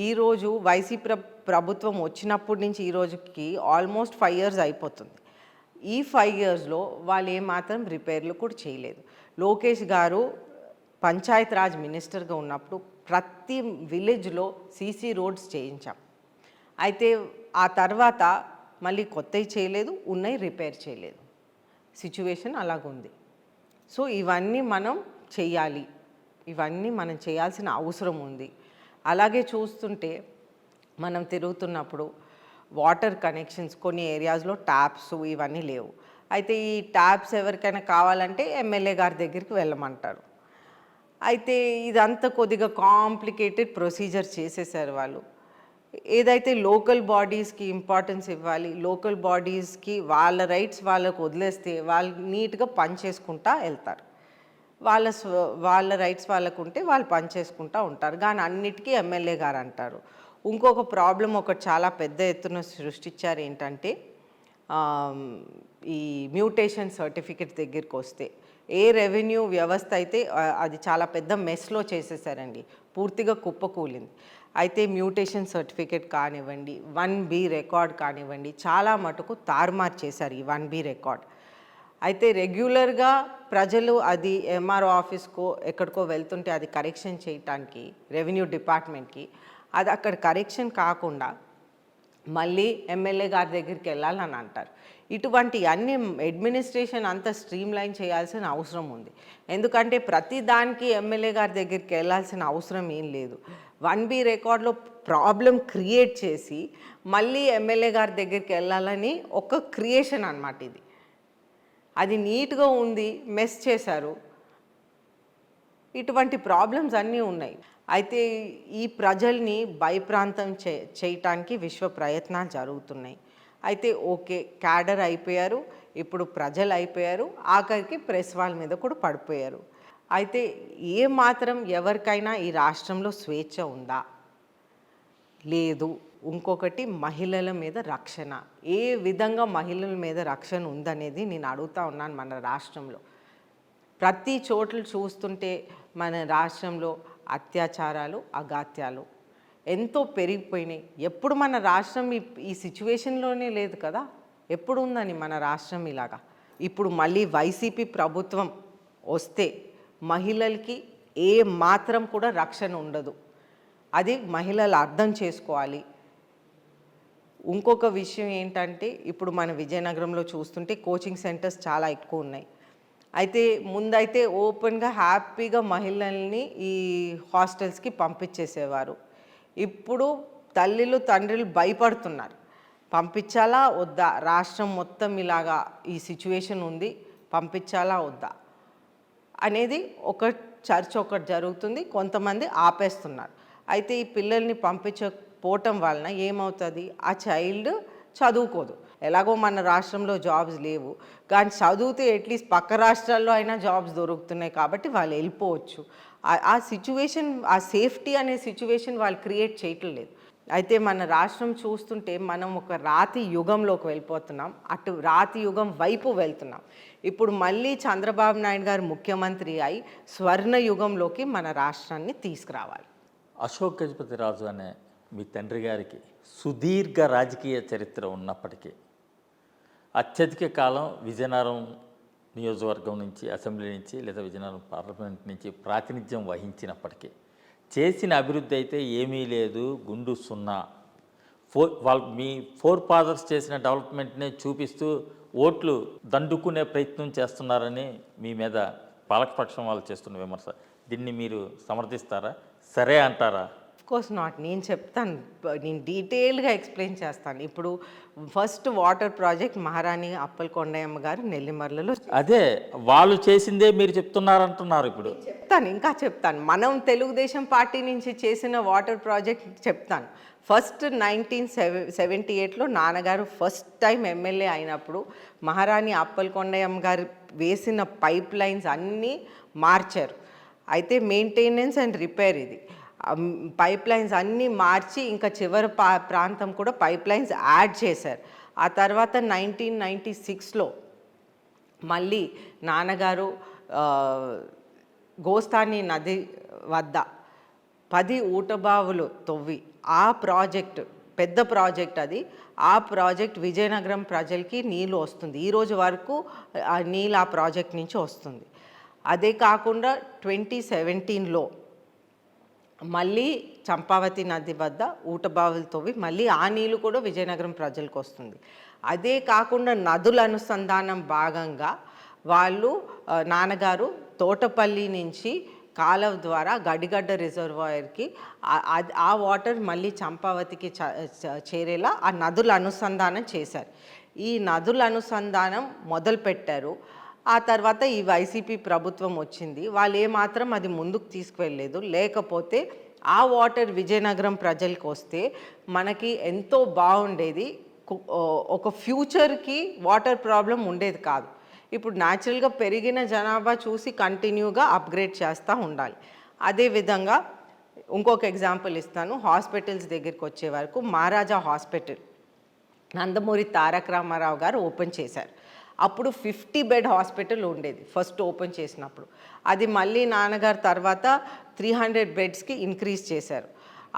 ఈరోజు వైసీపీ ప్రభుత్వం వచ్చినప్పటి నుంచి ఈ రోజుకి ఆల్మోస్ట్ 5 years అయిపోతుంది. ఈ 5 yearsలో వాళ్ళు ఏమాత్రం రిపేర్లు కూడా చేయలేదు. లోకేష్ గారు పంచాయత్ రాజ్ మినిస్టర్గా ఉన్నప్పుడు ప్రతి విలేజ్లో సీసీ రోడ్స్ చేయించాం. అయితే ఆ తర్వాత మళ్ళీ కొత్తవి చేయలేదు, ఉన్నవి రిపేర్ చేయలేదు. సిచ్యువేషన్ అలాగుంది. సో ఇవన్నీ మనం చెయ్యాలి, ఇవన్నీ మనం చేయాల్సిన అవసరం ఉంది. అలాగే చూస్తుంటే మనం తిరుగుతున్నప్పుడు వాటర్ కనెక్షన్స్ కొన్ని ఏరియాస్లో ట్యాప్స్ ఇవన్నీ లేవు. అయితే ఈ ట్యాప్స్ ఎవరికైనా కావాలంటే ఎమ్మెల్యే గారి దగ్గరికి వెళ్ళమంటారు. అయితే ఇదంతా కొద్దిగా కాంప్లికేటెడ్ ప్రొసీజర్ చేసేసారు వాళ్ళు. ఏదైతే లోకల్ బాడీస్కి ఇంపార్టెన్స్ ఇవ్వాలి, లోకల్ బాడీస్కి వాళ్ళ రైట్స్ వాళ్ళకు వదిలేస్తే వాళ్ళు నీట్గా పని చేసుకుంటా వెళ్తారు. వాళ్ళ రైట్స్ వాళ్ళకు ఉంటే వాళ్ళు పని చేసుకుంటూ ఉంటారు. కానీ అన్నిటికీ ఎమ్మెల్యే గారు అంటారు. ఇంకొక ప్రాబ్లం ఒకటి చాలా పెద్ద ఎత్తున సృష్టించారు ఏంటంటే, ఈ మ్యూటేషన్ సర్టిఫికెట్ దగ్గరికి వస్తే ఏ రెవెన్యూ వ్యవస్థ అయితే అది చాలా పెద్ద మెస్లో చేసేసారండి, పూర్తిగా కుప్పకూలింది. అయితే మ్యూటేషన్ సర్టిఫికెట్ కానివ్వండి, 1B రికార్డ్ కానివ్వండి, చాలా మటుకు తారుమారు చేశారు ఈ 1B రికార్డ్. అయితే రెగ్యులర్గా ప్రజలు అది ఎంఆర్ఓ ఆఫీస్కో ఎక్కడికో వెళ్తుంటే అది కరెక్షన్ చేయటానికి రెవెన్యూ డిపార్ట్మెంట్కి, అది అక్కడ కరెక్షన్ కాకుండా మళ్ళీ ఎమ్మెల్యే గారి దగ్గరికి వెళ్ళాలని అంటారు. ఇటువంటి అన్ని అడ్మినిస్ట్రేషన్ అంతా స్ట్రీమ్లైన్ చేయాల్సిన అవసరం ఉంది. ఎందుకంటే ప్రతి దానికి ఎమ్మెల్యే గారి దగ్గరికి వెళ్ళాల్సిన అవసరం ఏం లేదు. 1B రికార్డులో ప్రాబ్లం క్రియేట్ చేసి మళ్ళీ ఎమ్మెల్యే గారి దగ్గరికి వెళ్ళాలని ఒక క్రియేషన్ అన్నమాట ఇది. అది నీట్గా ఉంది, మెస్ చేశారు. ఇటువంటి ప్రాబ్లమ్స్ అన్నీ ఉన్నాయి. అయితే ఈ ప్రజల్ని భయప్రాంతం చేయటానికి విశ్వ ప్రయత్నాలు జరుగుతున్నాయి. అయితే ఓకే, క్యాడర్ అయిపోయారు, ఇప్పుడు ప్రజలు అయిపోయారు, ఆఖరికి ప్రెస్ వాళ్ళ మీద కూడా పడిపోయారు. అయితే ఏ మాత్రం ఎవరికైనా ఈ రాష్ట్రంలో స్వేచ్ఛ ఉందా? లేదు. ఇంకొకటి, మహిళల మీద రక్షణ, ఏ విధంగా మహిళల మీద రక్షణ ఉందనేది నేను అడుగుతా ఉన్నాను. మన రాష్ట్రంలో ప్రతి చోట్ల చూస్తుంటే మన రాష్ట్రంలో అత్యాచారాలు, అగాత్యాలు ఎంతో పెరిగిపోయినాయి. ఎప్పుడు మన రాష్ట్రం ఈ సిచ్యువేషన్లోనే లేదు కదా, ఎప్పుడు ఉందని మన రాష్ట్రం ఇలాగా. ఇప్పుడు మళ్ళీ వైసీపీ ప్రభుత్వం వస్తే మహిళలకి ఏ మాత్రం కూడా రక్షణ ఉండదు. అది మహిళలు అర్థం చేసుకోవాలి. ఇంకొక విషయం ఏంటంటే, ఇప్పుడు మన విజయనగరంలో చూస్తుంటే కోచింగ్ సెంటర్స్ చాలా ఎక్కువ ఉన్నాయి. అయితే ముందైతే ఓపెన్గా హ్యాపీగా మహిళల్ని ఈ హాస్టల్స్కి పంపించేసేవారు. ఇప్పుడు తల్లిలు తండ్రులు భయపడుతున్నారు, పంపించాలా వద్దా, రాష్ట్రం మొత్తం ఇలాగా ఈ సిచ్యువేషన్ ఉంది, పంపించాలా వద్దా అనేది ఒక చర్చ ఒకటి జరుగుతుంది. కొంతమంది ఆపేస్తున్నారు. అయితే ఈ పిల్లల్ని పంపించకపోవటం వలన ఏమవుతుంది, ఆ చైల్డ్ చదువుకోదు. ఎలాగో మన రాష్ట్రంలో జాబ్స్ లేవు, కానీ చదివితే అట్లీస్ట్ పక్క రాష్ట్రాల్లో అయినా జాబ్స్ దొరుకుతున్నాయి కాబట్టి వాళ్ళు వెళ్ళిపోవచ్చు. ఆ సిచ్యువేషన్, ఆ సేఫ్టీ అనే సిచ్యువేషన్ వాళ్ళు క్రియేట్ చేయట్లేదు. అయితే మన రాష్ట్రం చూస్తుంటే మనం ఒక రాతి యుగంలోకి వెళ్ళిపోతున్నాం, అటు రాతి యుగం వైపు వెళ్తున్నాం. ఇప్పుడు మళ్ళీ చంద్రబాబు నాయుడు గారు ముఖ్యమంత్రి అయి స్వర్ణ యుగంలోకి మన రాష్ట్రాన్ని తీసుకురావాలి. అశోక్ గజపతి రాజు అనే మీ తండ్రి గారికి సుదీర్ఘ రాజకీయ చరిత్ర ఉన్నప్పటికీ అత్యధిక కాలం విజయనగరం నియోజకవర్గం నుంచి, అసెంబ్లీ నుంచి లేదా విజయనగరం పార్లమెంట్ నుంచి ప్రాతినిధ్యం వహించినప్పటికీ చేసిన అభివృద్ధి అయితే ఏమీ లేదు, గుండు సున్నా. మీ ఫోర్ ఫాదర్స్ చేసిన డెవలప్మెంట్నే చూపిస్తూ ఓట్లు దండుకునే ప్రయత్నం చేస్తున్నారని మీ మీద పాలకపక్షం వాళ్ళు చేస్తున్న విమర్శ, దీన్ని మీరు సమర్థిస్తారా? సరే అంటారా? Course not. నేను చెప్తాను, నేను డీటెయిల్గా ఎక్స్ప్లెయిన్ చేస్తాను. ఇప్పుడు ఫస్ట్ వాటర్ ప్రాజెక్ట్ మహారాణి అప్పలకొండయ్యమ్మ గారు నెల్లిమర్లలో, అదే వాళ్ళు చేసిందే మీరు చెప్తున్నారంటున్నారు. ఇప్పుడు ఇంకా చెప్తాను. మనం తెలుగుదేశం పార్టీ నుంచి చేసిన వాటర్ ప్రాజెక్ట్ చెప్తాను. ఫస్ట్ 1978లో నాన్నగారు ఫస్ట్ టైం ఎమ్మెల్యే అయినప్పుడు మహారాణి అప్పలకొండయ్యమ్మ గారు వేసిన పైప్ లైన్స్ అన్నీ మార్చారు. అయితే మెయింటెనెన్స్ అండ్ రిపేర్, ఇది పైప్ లైన్స్ అన్నీ మార్చి ఇంకా చివరి ప్రాంతం కూడా పైప్ లైన్స్ యాడ్ చేశారు. ఆ తర్వాత 1996లో మళ్ళీ నాన్నగారు గోస్తాని నది వద్ద 10 ఊటబావులు తవ్వి ఆ ప్రాజెక్ట్, పెద్ద ప్రాజెక్ట్ అది, ఆ ప్రాజెక్ట్ విజయనగరం ప్రజలకి నీళ్ళు వస్తుంది. ఈరోజు వరకు ఆ నీళ్ళు ఆ ప్రాజెక్ట్ నుంచి వస్తుంది. అదే కాకుండా 2017లో మళ్ళీ చంపావతి నది వద్ద ఊటబావులు తవ్వి మళ్ళీ ఆ నీళ్ళు కూడా విజయనగరం ప్రజలకు వస్తుంది. అదే కాకుండా నదుల అనుసంధానం భాగంగా వాళ్ళు నాన్నగారు తోటపల్లి నుంచి కాలువ ద్వారా గడిగడ్డ రిజర్వాయర్కి ఆ వాటర్ మళ్ళీ చంపావతికి చేరేలా ఆ నదుల అనుసంధానం చేశారు. ఈ నదుల అనుసంధానం మొదలుపెట్టారు. ఆ తర్వాత ఈ వైసీపీ ప్రభుత్వం వచ్చింది, వాళ్ళు ఏమాత్రం అది ముందుకు తీసుకువెళ్ళలేదు. లేకపోతే ఆ వాటర్ విజయనగరం ప్రజలకు వస్తే మనకి ఎంతో బాగుండేది. ఒక ఫ్యూచర్కి వాటర్ ప్రాబ్లం ఉండేది కాదు. ఇప్పుడు న్యాచురల్గా పెరిగిన జనాభా చూసి కంటిన్యూగా అప్గ్రేడ్ చేస్తూ ఉండాలి. అదేవిధంగా ఇంకొక ఎగ్జాంపుల్ ఇస్తాను. హాస్పిటల్స్ దగ్గరికి వచ్చే వరకు మహారాజా హాస్పిటల్ నందమూరి తారక రామారావు గారు ఓపెన్ చేశారు. అప్పుడు 50 బెడ్ హాస్పిటల్ ఉండేది ఫస్ట్ ఓపెన్ చేసినప్పుడు. అది మళ్ళీ నాన్నగారు తర్వాత 300 బెడ్స్కి ఇంక్రీజ్ చేశారు.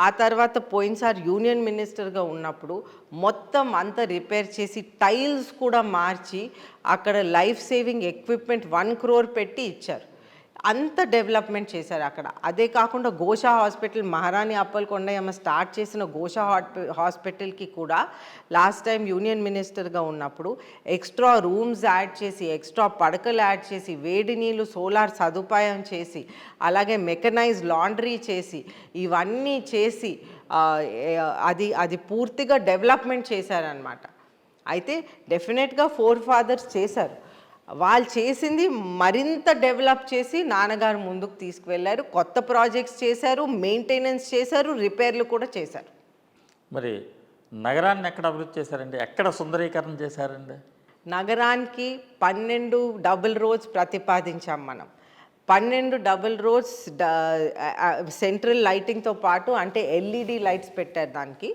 ఆ తర్వాత పోయినసారి యూనియన్ మినిస్టర్గా ఉన్నప్పుడు మొత్తం అంతా రిపేర్ చేసి టైల్స్ కూడా మార్చి అక్కడ లైఫ్ సేవింగ్ ఎక్విప్మెంట్ 1 crore పెట్టి ఇచ్చారు. అంత డెవలప్మెంట్ చేశారు అక్కడ. అదే కాకుండా గోషా హాస్పిటల్ మహారాణి అప్పలకొండయ్యమ్మ స్టార్ట్ చేసిన గోషా హాస్పిటల్కి కూడా లాస్ట్ టైం యూనియన్ మినిస్టర్గా ఉన్నప్పుడు ఎక్స్ట్రా రూమ్స్ యాడ్ చేసి, ఎక్స్ట్రా పడకలు యాడ్ చేసి, వేడి నీళ్ళు సోలార్ సదుపాయం చేసి, అలాగే మెకనైజ్ లాండ్రీ చేసి, ఇవన్నీ చేసి అది పూర్తిగా డెవలప్మెంట్ చేశారనమాట. అయితే డెఫినెట్గా ఫోర్ ఫాదర్స్ చేశారు. వాళ్ళు చేసింది మరింత డెవలప్ చేసి నాన్నగారు ముందుకు తీసుకువెళ్ళారు. కొత్త ప్రాజెక్ట్స్ చేశారు, మెయింటెనెన్స్ చేశారు, రిపేర్లు కూడా చేశారు. మరి నగరాన్ని ఎక్కడ అభివృద్ధి చేశారండి? ఎక్కడ సుందరీకరణ చేశారండి? నగరానికి 12 డబుల్ రోడ్స్ ప్రతిపాదించాం మనం. 12 డబుల్ రోడ్స్ సెంట్రల్ లైటింగ్తో పాటు అంటే ఎల్ఈడి లైట్స్ పెట్టారు దానికి.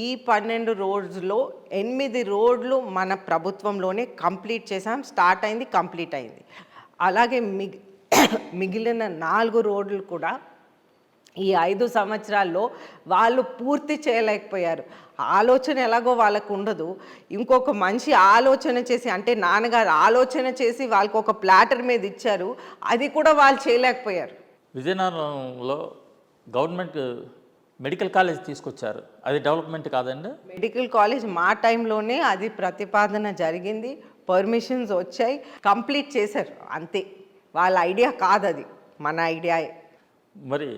ఈ 12 రోడ్స్లో 8 రోడ్లు మన ప్రభుత్వంలోనే కంప్లీట్ చేసాం. స్టార్ట్ అయింది, కంప్లీట్ అయింది. అలాగే మిగిలిన 4 రోడ్లు కూడా ఈ 5 సంవత్సరాల్లో వాళ్ళు పూర్తి చేయలేకపోయారు. ఆలోచన ఎలాగో వాళ్ళకు ఉండదు. ఇంకొక మనిషి ఆలోచన చేసి, అంటే నాన్నగారు ఆలోచన చేసి వాళ్ళకు ఒక ప్లాటర్ మీద ఇచ్చారు, అది కూడా వాళ్ళు చేయలేకపోయారు. విజయనగరంలో గవర్నమెంట్ మెడికల్ కాలేజ్ తీసుకొచ్చారు, అది డెవలప్మెంట్ కాదండి? మెడికల్ కాలేజ్ మా టైంలోనే అది ప్రతిపాదన జరిగింది, పర్మిషన్స్ వచ్చాయి, కంప్లీట్ చేశారు, అంతే. వాళ్ళ ఐడియా కాదు, అది మన ఐడియాయే. మరి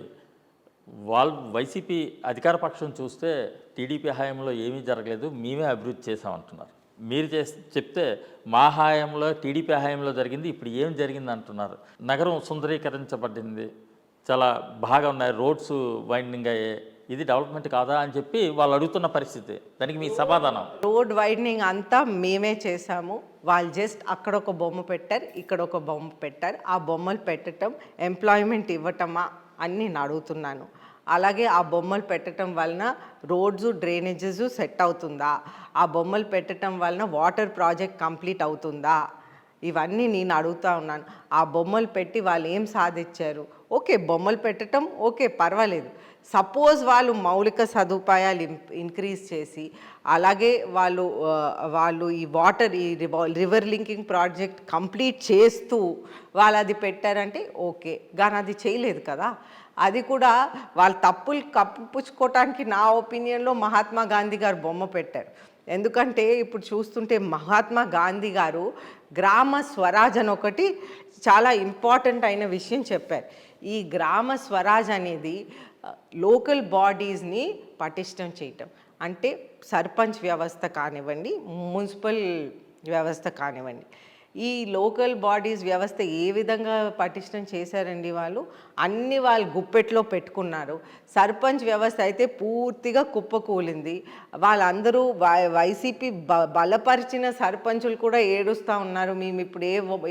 వాళ్ళు వైసీపీ అధికార పక్షం చూస్తే టీడీపీ హయాంలో ఏమీ జరగలేదు, మేమే అభివృద్ధి చేసామంటున్నారు. మీరు చెప్తే మా హయాంలో టీడీపీ హయాంలో జరిగింది, ఇప్పుడు ఏం జరిగింది అంటున్నారు. నగరం సుందరీకరించబడింది, చాలా బాగా ఉన్నాయి, రోడ్స్ వైండింగ్ అయ్యాయి, ఇది డెవలప్మెంట్ కాదా అని చెప్పి వాళ్ళు అడుగుతున్న పరిస్థితి. దానికి మీ సమాధానం? రోడ్ వైడనింగ్ అంతా మేమే చేసాము. వాళ్ళు జస్ట్ అక్కడ ఒక బొమ్మ పెట్టారు, ఇక్కడ ఒక బొమ్మ పెట్టారు. ఆ బొమ్మలు పెట్టడం ఎంప్లాయ్మెంట్ ఇవ్వటమా అని నేను అడుగుతున్నాను. అలాగే ఆ బొమ్మలు పెట్టడం వలన రోడ్స్ డ్రైనేజెస్ సెట్ అవుతుందా, ఆ బొమ్మలు పెట్టడం వలన వాటర్ ప్రాజెక్ట్ కంప్లీట్ అవుతుందా, ఇవన్నీ నేను అడుగుతూ ఉన్నాను. ఆ బొమ్మలు పెట్టి వాళ్ళు ఏం సాధించారు? ఓకే, బొమ్మలు పెట్టడం ఓకే, పర్వాలేదు. సపోజ్ వాళ్ళు మౌలిక సదుపాయాలు ఇంక్రీజ్ చేసి, అలాగే వాళ్ళు ఈ వాటర్, ఈ రివర్ లింకింగ్ ప్రాజెక్ట్ కంప్లీట్ చేస్తూ వాళ్ళు అది పెట్టారంటే ఓకే, కానీ అది చేయలేదు కదా. అది కూడా వాళ్ళ తప్పులు కప్పిపుచ్చుకోవటానికి నా ఒపీనియన్లో మహాత్మా గాంధీ గారు బొమ్మ పెట్టారు. ఎందుకంటే ఇప్పుడు చూస్తుంటే మహాత్మా గాంధీ గారు గ్రామ స్వరాజ్ అని ఒకటి చాలా ఇంపార్టెంట్ అయిన విషయం చెప్పారు. ఈ గ్రామ స్వరాజ్ అనేది లోకల్ బాడీస్ని పటిష్టం చేయటం. అంటే సర్పంచ్ వ్యవస్థ కానివ్వండి, మున్సిపల్ వ్యవస్థ కానివ్వండి, ఈ లోకల్ బాడీస్ వ్యవస్థ ఏ విధంగా పటిష్టం చేశారండి వాళ్ళు? అన్ని వాళ్ళు గుప్పెట్లో పెట్టుకున్నారు. సర్పంచ్ వ్యవస్థ అయితే పూర్తిగా కుప్పకూలింది. వాళ్ళందరూ వైసీపీ బలపరిచిన సర్పంచులు కూడా ఏడుస్తూ ఉన్నారు, మేము ఇప్పుడు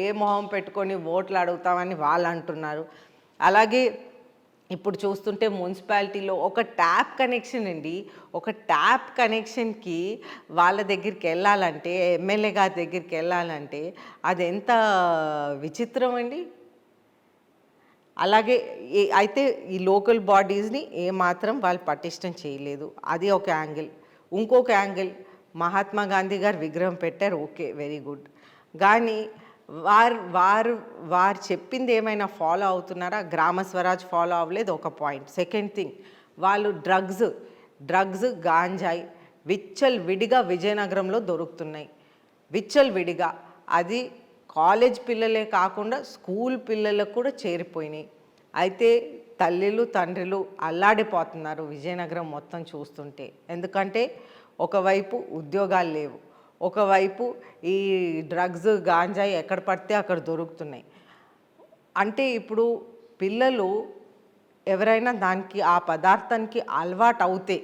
ఏ మొహం పెట్టుకొని ఓట్లు అడుగుతామని వాళ్ళు అంటున్నారు. అలాగే ఇప్పుడు చూస్తుంటే మున్సిపాలిటీలో ఒక ట్యాప్ కనెక్షన్ అండి, ఒక ట్యాప్ కనెక్షన్కి వాళ్ళ దగ్గరికి వెళ్ళాలంటే, ఎమ్మెల్యే గారి దగ్గరికి వెళ్ళాలంటే అది ఎంత విచిత్రం అండి. అలాగే అయితే ఈ లోకల్ బాడీస్ని ఏమాత్రం వాళ్ళు పటిష్టం చేయలేదు, అది ఒక యాంగిల్. ఇంకొక యాంగిల్, మహాత్మా గాంధీ గారు విగ్రహం పెట్టారు, ఓకే, వెరీ గుడ్. కానీ వారు చెప్పింది ఏమైనా ఫాలో అవుతున్నారా? గ్రామ స్వరాజ్ ఫాలో అవ్వలేదు, ఒక పాయింట్. సెకండ్ థింగ్, వాళ్ళు డ్రగ్స్ గాంజాయి విడిగా విజయనగరంలో దొరుకుతున్నాయి, విడిగా. అది కాలేజ్ పిల్లలే కాకుండా స్కూల్ పిల్లలకు కూడా చేరిపోయినాయి. అయితే తల్లిలు తండ్రులు అల్లాడిపోతున్నారు విజయనగరం మొత్తం చూస్తుంటే. ఎందుకంటే ఒకవైపు ఉద్యోగాలు లేవు, ఒకవైపు ఈ డ్రగ్స్ గాంజాయి ఎక్కడ పడితే అక్కడ దొరుకుతున్నాయి. అంటే ఇప్పుడు పిల్లలు ఎవరైనా దానికి ఆ పదార్థానికి అలవాటు అవుతే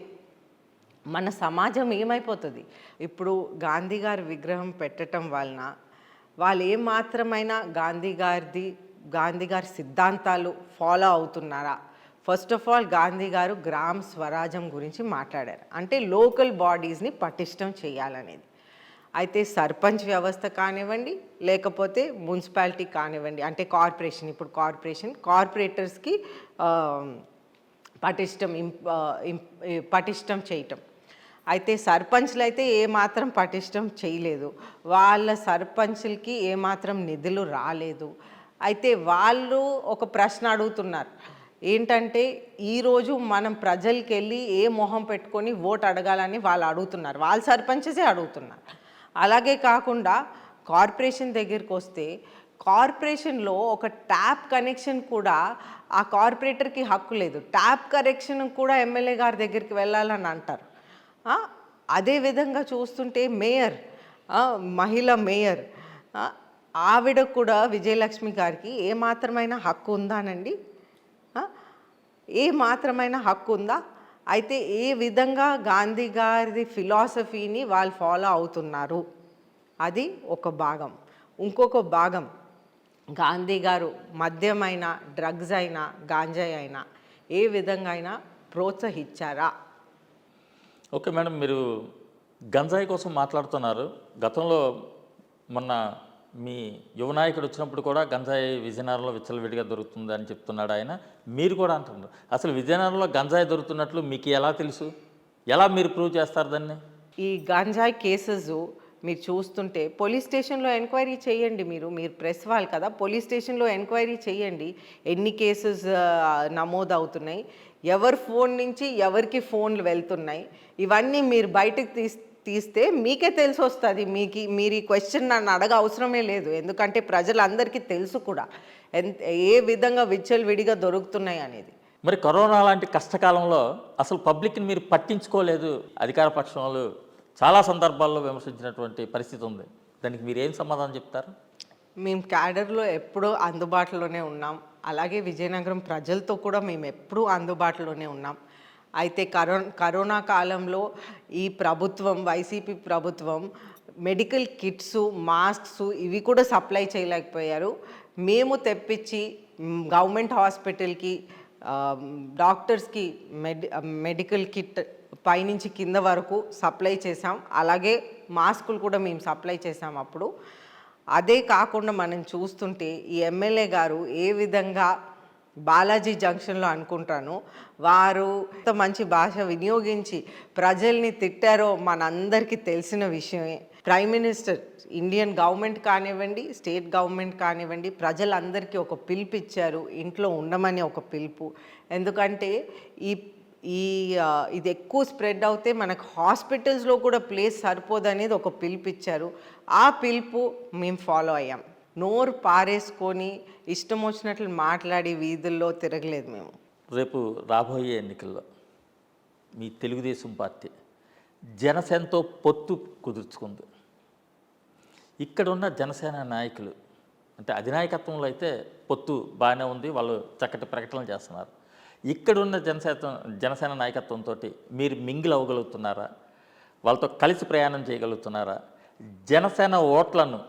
మన సమాజం ఏమైపోతుంది? ఇప్పుడు గాంధీ గారి విగ్రహం పెట్టడం వలన వాళ్ళు ఏమాత్రమైనా గాంధీ గారి సిద్ధాంతాలు ఫాలో అవుతున్నారా? ఫస్ట్ ఆఫ్ ఆల్ గాంధీ గారు గ్రామ స్వరాజ్యం గురించి మాట్లాడారు, అంటే లోకల్ బాడీస్ని పటిష్టం చేయాలనేది. అయితే సర్పంచ్ వ్యవస్థ కానివ్వండి, లేకపోతే మున్సిపాలిటీ కానివ్వండి, అంటే కార్పొరేషన్, ఇప్పుడు కార్పొరేటర్స్కి పటిష్టం చేయటం. అయితే సర్పంచ్లు అయితే ఏమాత్రం పటిష్టం చేయలేదు, వాళ్ళ సర్పంచ్లకి ఏమాత్రం నిధులు రాలేదు. అయితే వాళ్ళు ఒక ప్రశ్న అడుగుతున్నారు, ఏంటంటే ఈరోజు మనం ప్రజలకి వెళ్ళి ఏ మొహం పెట్టుకొని ఓటు అడగాలని వాళ్ళు అడుగుతున్నారు, వాళ్ళ సర్పంచెసే అడుగుతున్నారు. అలాగే కాకుండా కార్పొరేషన్ దగ్గరికి వస్తే కార్పొరేషన్లో ఒక ట్యాప్ కనెక్షన్ కూడా ఆ కార్పొరేటర్కి హక్కు లేదు. ట్యాప్ కనెక్షన్ కూడా ఎమ్మెల్యే గారి దగ్గరికి వెళ్ళాలని అంటారు. అదేవిధంగా చూస్తుంటే మేయర్, మహిళ మేయర్, ఆవిడ కూడా విజయలక్ష్మి గారికి ఏమాత్రమైన హక్కు ఉందానండి? ఏమాత్రమైన హక్కు ఉందా? అయితే ఏ విధంగా గాంధీ గారి ఫిలాసఫీని వాళ్ళు ఫాలో అవుతున్నారు, అది ఒక భాగం. ఇంకొక భాగం, గాంధీ గారు మద్యమైన, డ్రగ్స్ అయినా, గాంజాయి అయినా ఏ విధంగా అయినా ప్రోత్సహించారా? ఓకే మేడం, మీరు గంజాయి కోసం మాట్లాడుతున్నారు. గతంలో మొన్న మీ యువ నాయకుడు వచ్చినప్పుడు కూడా గంజాయి విజయనగరంలో విచ్చలవిడిగా దొరుకుతుంది అని చెప్తున్నాడు ఆయన. మీరు కూడా అంటున్నారు, అసలు విజయనగరంలో గంజాయి దొరుకుతున్నట్లు మీకు ఎలా తెలుసు? ఎలా మీరు ప్రూవ్ చేస్తారు దాన్ని? ఈ గంజాయి కేసెస్ మీరు చూస్తుంటే పోలీస్ స్టేషన్లో ఎంక్వైరీ చేయండి. మీరు ప్రెస్ వాళ్ళు కదా, పోలీస్ స్టేషన్లో ఎంక్వైరీ చేయండి. ఎన్ని కేసెస్ నమోదు అవుతున్నాయి, ఎవరి ఫోన్ నుంచి ఎవరికి ఫోన్లు వెళ్తున్నాయి, ఇవన్నీ మీరు బయటకు తీస్తే మీకే తెలిసి వస్తుంది. మీరు ఈ క్వశ్చన్ నన్ను అడగ అవసరమే లేదు, ఎందుకంటే ప్రజలందరికీ తెలుసు కూడా ఏ విధంగా విచ్చలవిడిగా దొరుకుతున్నాయి అనేది. మరి కరోనా లాంటి కష్టకాలంలో అసలు పబ్లిక్ని మీరు పట్టించుకోలేదు, అధికార పక్షం వాళ్ళు చాలా సందర్భాల్లో విమర్శించినటువంటి పరిస్థితి ఉంది. దానికి మీరు ఏం సమాధానం చెప్తారు? మేము క్యాడర్లో ఎప్పుడూ అందుబాటులోనే ఉన్నాం, అలాగే విజయనగరం ప్రజలతో కూడా మేము ఎప్పుడూ అందుబాటులోనే ఉన్నాం. అయితే కరోనా కాలంలో ఈ ప్రభుత్వం, వైసీపీ ప్రభుత్వం మెడికల్ కిట్స్, మాస్క్స్ ఇవి కూడా సప్లై చేయలేకపోయారు. మేము తెప్పించి గవర్నమెంట్ హాస్పిటల్కి, డాక్టర్స్కి మెడికల్ కిట్ పైనుంచి కింద వరకు సప్లై చేసాం. అలాగే మాస్కులు కూడా మేము సప్లై చేసాం అప్పుడు. అదే కాకుండా మనం చూస్తుంటే ఈ ఎమ్మెల్యే గారు ఏ విధంగా బాలాజీ జంక్షన్లో అనుకుంటాను వారు ఎంత మంచి భాష వినియోగించి ప్రజల్ని తిట్టారో మనందరికీ తెలిసిన విషయమే. ప్రైమ్ మినిస్టర్, ఇండియన్ గవర్నమెంట్ కానివ్వండి, స్టేట్ గవర్నమెంట్ కానివ్వండి, ప్రజలందరికీ ఒక పిలుపు ఇచ్చారు, ఇంట్లో ఉండమని ఒక పిలుపు. ఎందుకంటే ఇది ఎక్కువ స్ప్రెడ్ అవుతే మనకు హాస్పిటల్స్లో కూడా ప్లేస్ సరిపోదనేది ఒక పిలుపు ఇచ్చారు. ఆ పిలుపు మేము ఫాలో అయ్యాం. నోరు పారేసుకొని ఇష్టం వచ్చినట్లు మాట్లాడి వీధుల్లో తిరగలేదు మేము. రేపు రాబోయే ఎన్నికల్లో మీ తెలుగుదేశం పార్టీ జనసేనతో పొత్తు కుదుర్చుకుంది. ఇక్కడ ఉన్న జనసేన నాయకులు, అంటే అధినాయకత్వంలో అయితే పొత్తు బాగానే ఉంది, వాళ్ళు చక్కటి ప్రకటనలు చేస్తున్నారు. ఇక్కడున్న జనసేన నాయకత్వంతో మీరు మింగిల్ అవ్వగలుగుతున్నారా? వాళ్ళతో కలిసి ప్రయాణం చేయగలుగుతున్నారా? జనసేన ఓట్లను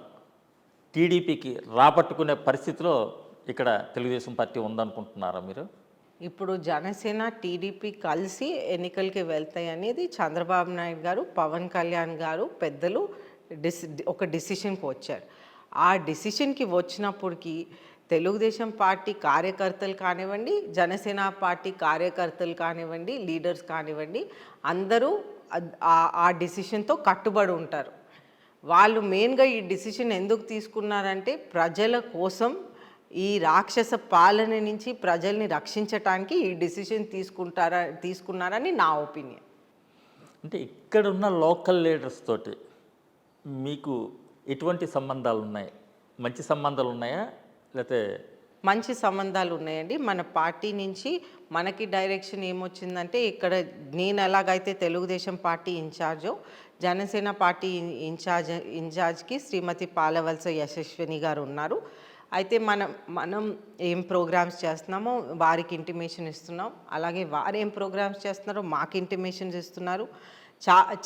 టీడీపీకి రాబట్టుకునే పరిస్థితిలో ఇక్కడ తెలుగుదేశం పార్టీ ఉందనుకుంటున్నారా మీరు? ఇప్పుడు జనసేన, టీడీపీ కలిసి ఎన్నికలకి వెళ్తాయి అనేది చంద్రబాబు నాయుడు గారు, పవన్ కళ్యాణ్ గారు పెద్దలు ఒక డిసిషన్కి వచ్చారు. ఆ డిసిషన్కి వచ్చినప్పటికీ తెలుగుదేశం పార్టీ కార్యకర్తలు కానివ్వండి, జనసేన పార్టీ కార్యకర్తలు కానివ్వండి, లీడర్స్ కానివ్వండి, అందరూ ఆ డిసిషన్తో కట్టుబడి ఉంటారు. వాళ్ళు మెయిన్గా ఈ డిసిషన్ ఎందుకు తీసుకున్నారంటే ప్రజల కోసం, ఈ రాక్షస పాలన నుంచి ప్రజల్ని రక్షించటానికి ఈ డిసిషన్ తీసుకున్నారని నా ఒపీనియన్. అంటే ఇక్కడున్న లోకల్ లీడర్స్ తోటి మీకు ఎటువంటి సంబంధాలు ఉన్నాయి? మంచి సంబంధాలు ఉన్నాయా, లేకపోతే? మంచి సంబంధాలు ఉన్నాయండి. మన పార్టీ నుంచి మనకి డైరెక్షన్ ఏమొచ్చిందంటే, ఇక్కడ నేను ఎలాగైతే తెలుగుదేశం పార్టీ ఇన్ఛార్జో, జనసేన పార్టీ ఇన్ఛార్జ్కి శ్రీమతి పాలవలస యశస్విని గారు ఉన్నారు. అయితే మనం ఏం ప్రోగ్రామ్స్ చేస్తున్నామో వారికి ఇంటిమేషన్ ఇస్తున్నాం, అలాగే వారు ఏం ప్రోగ్రామ్స్ చేస్తున్నారో మాకు ఇంటిమేషన్స్ ఇస్తున్నారు.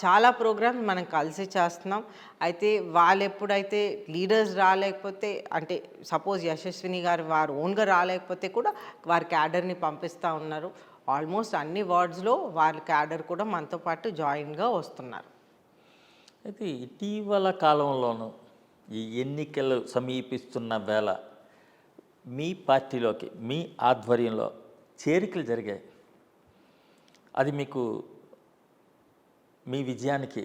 చాలా ప్రోగ్రామ్స్ మనం కలిసి చేస్తున్నాం. అయితే వాళ్ళు ఎప్పుడైతే లీడర్స్ రాలేకపోతే, అంటే సపోజ్ యశస్విని గారు వారు ఓన్గా రాలేకపోతే కూడా వారి క్యాడర్ని పంపిస్తూ ఉన్నారు. ఆల్మోస్ట్ అన్ని వార్డ్స్లో వాళ్ళ క్యాడర్ కూడా మనతో పాటు జాయిన్గా వస్తున్నారు. అయితే ఇటీవల కాలంలోనూ ఈ ఎన్నికలు సమీపిస్తున్న వేళ మీ పార్టీలోకి మీ ఆధ్వర్యంలో చేరికలు జరిగాయి. అది మీకు మీ విజయానికి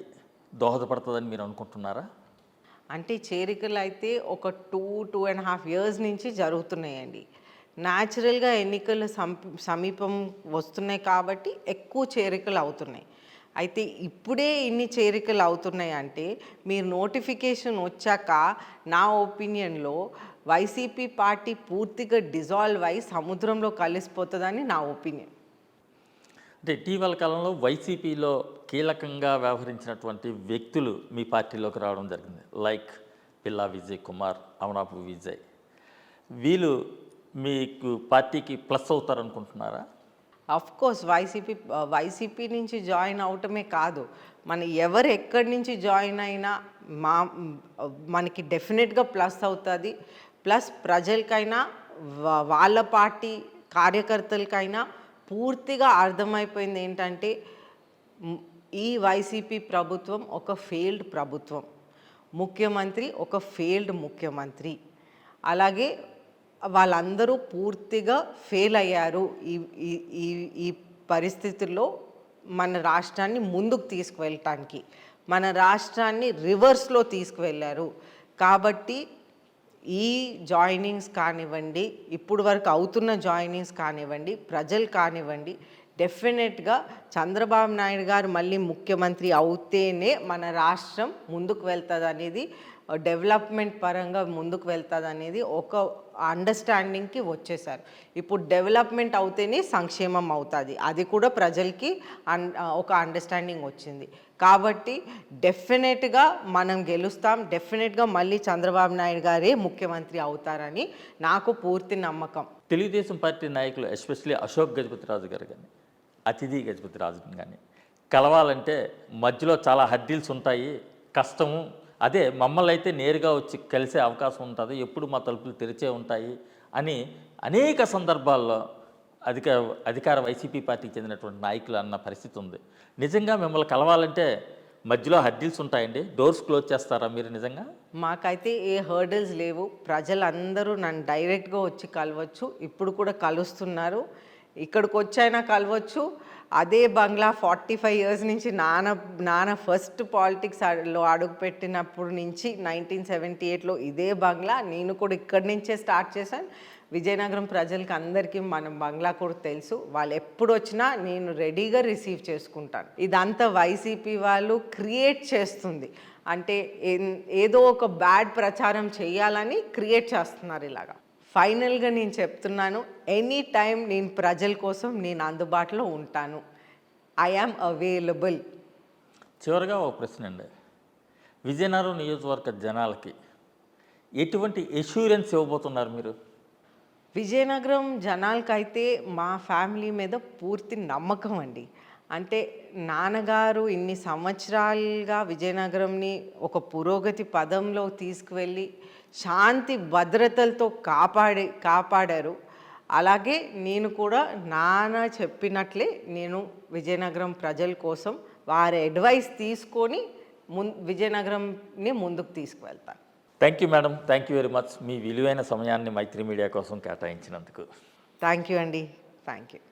దోహదపడుతుందని మీరు అనుకుంటున్నారా? అంటే చేరికలు అయితే ఒక 2.5 years నుంచి జరుగుతున్నాయండి. న్యాచురల్గా ఎన్నికలు సమీపం వస్తున్నాయి కాబట్టి ఎక్కువ చేరికలు అవుతున్నాయి. అయితే ఇప్పుడే ఇన్ని చేరికలు అవుతున్నాయి అంటే మీరు నోటిఫికేషన్ వచ్చాక నా ఒపీనియన్లో వైసీపీ పార్టీ పూర్తిగా డిజాల్వ్ అయి సముద్రంలో కలిసిపోతుందని నా ఒపీనియన్. అంటే ఇటీవల కాలంలో వైసీపీలో కీలకంగా వ్యవహరించినటువంటి వ్యక్తులు మీ పార్టీలోకి రావడం జరిగింది. లైక్ పిల్లా విజయ్ కుమార్, అమనాపు విజయ్. వీళ్ళు మీకు పార్టీకి ప్లస్ అవుతారనుకుంటున్నారా? అఫ్ కోర్స్ వైసీపీ నుంచి జాయిన్ అవటమే కాదు, మన ఎవరు ఎక్కడి నుంచి జాయిన్ అయినా మనకి డెఫినెట్గా ప్లస్ అవుతుంది. ప్లస్ ప్రజలకైనా వాళ్ళ పార్టీ కార్యకర్తలకైనా పూర్తిగా అర్థమైపోయింది ఏంటంటే ఈ వైసీపీ ప్రభుత్వం ఒక ఫెయిల్డ్ ప్రభుత్వం, ముఖ్యమంత్రి ఒక ఫెయిల్డ్ ముఖ్యమంత్రి, అలాగే వాళ్ళందరూ పూర్తిగా ఫెయిల్ అయ్యారు. ఈ పరిస్థితుల్లో మన రాష్ట్రాన్ని ముందుకు తీసుకువెళ్ళటానికి, మన రాష్ట్రాన్ని రివర్స్లో తీసుకువెళ్ళారు. కాబట్టి ఈ జాయినింగ్స్ కానివ్వండి, ఇప్పుడు వరకు అవుతున్న జాయినింగ్స్ కానివ్వండి, ప్రజలు కానివ్వండి, డెఫినెట్గా చంద్రబాబు నాయుడు గారు మళ్ళీ ముఖ్యమంత్రి అవుతేనే మన రాష్ట్రం ముందుకు వెళ్తుంది అనేది, డెవలప్మెంట్ పరంగా ముందుకు వెళ్తుంది అనేది ఒక అండర్స్టాండింగ్కి వచ్చేసారు. ఇప్పుడు డెవలప్మెంట్ అవుతేనే సంక్షేమం అవుతుంది, అది కూడా ప్రజలకి ఒక అండర్స్టాండింగ్ వచ్చింది. కాబట్టి డెఫినెట్గా మనం గెలుస్తాం, డెఫినెట్గా మళ్ళీ చంద్రబాబు నాయుడు గారే ముఖ్యమంత్రి అవుతారని నాకు పూర్తి నమ్మకం. తెలుగుదేశం పార్టీ నాయకులు ఎస్పెషల్లీ అశోక్ గజపతిరాజు గారు కానీ, అతిథి గజపతిరాజు కానీ కలవాలంటే మధ్యలో చాలా హడ్డీల్స్ ఉంటాయి, కష్టము. అదే మమ్మల్ని అయితే నేరుగా వచ్చి కలిసే అవకాశం ఉంటుంది, ఎప్పుడు మా తలుపులు తెరిచే ఉంటాయి అని అనేక సందర్భాల్లో అధికార వైసీపీ పార్టీకి చెందినటువంటి నాయకులు అన్న పరిస్థితి ఉంది. నిజంగా మిమ్మల్ని కలవాలంటే మధ్యలో హడ్డీల్స్ ఉంటాయండి? డోర్స్ క్లోజ్ చేస్తారా మీరు నిజంగా? మాకైతే ఏ హర్డిల్స్ లేవు. ప్రజలందరూ నన్ను డైరెక్ట్గా వచ్చి కలవచ్చు, ఇప్పుడు కూడా కలుస్తున్నారు. ఇక్కడికి వచ్చైనా కలవచ్చు. అదే బంగ్లా 45 years నుంచి నాన్న ఫస్ట్ పాలిటిక్స్లో అడుగుపెట్టినప్పుడు నుంచి 1978లో ఇదే బంగ్లా, నేను కూడా ఇక్కడి నుంచే స్టార్ట్ చేశాను. విజయనగరం ప్రజలకి అందరికీ మన బంగ్లా కూడా తెలుసు. వాళ్ళు ఎప్పుడు వచ్చినా నేను రెడీగా రిసీవ్ చేసుకుంటాను. ఇదంతా వైసీపీ వాళ్ళు క్రియేట్ చేస్తుంది, అంటే ఏదో ఒక బ్యాడ్ ప్రచారం చేయాలని క్రియేట్ చేస్తున్నారు ఇలాగా. ఫైనల్గా నేను చెప్తున్నాను, ఎనీ టైం నేను ప్రజల కోసం నేను అందుబాటులో ఉంటాను. I am available. చివరిగా ఒక ప్రశ్న అండి, విజయనగరం నియోజకవర్గ జనాలకి ఎటువంటి ఎష్యూరెన్స్ ఇవ్వబోతున్నారు మీరు? విజయనగరం జనాలకైతే మా ఫ్యామిలీ మీద పూర్తి నమ్మకం అండి. అంటే నాన్నగారు ఇన్ని సంవత్సరాలుగా విజయనగరంని ఒక పురోగతి పదంలో తీసుకువెళ్ళి శాంతి భద్రతలతో కాపాడారు. అలాగే నేను కూడా నాన్న చెప్పినట్లే నేను విజయనగరం ప్రజల కోసం వారి అడ్వైస్ తీసుకొని విజయనగరంని ముందుకు తీసుకువెళ్తాను. Thank you madam, thank you very much. మీ విలువైన సమయాన్ని మైత్రి మీడియా కోసం కేటాయించినందుకు. థ్యాంక్ యూ అండి, థ్యాంక్ యూ.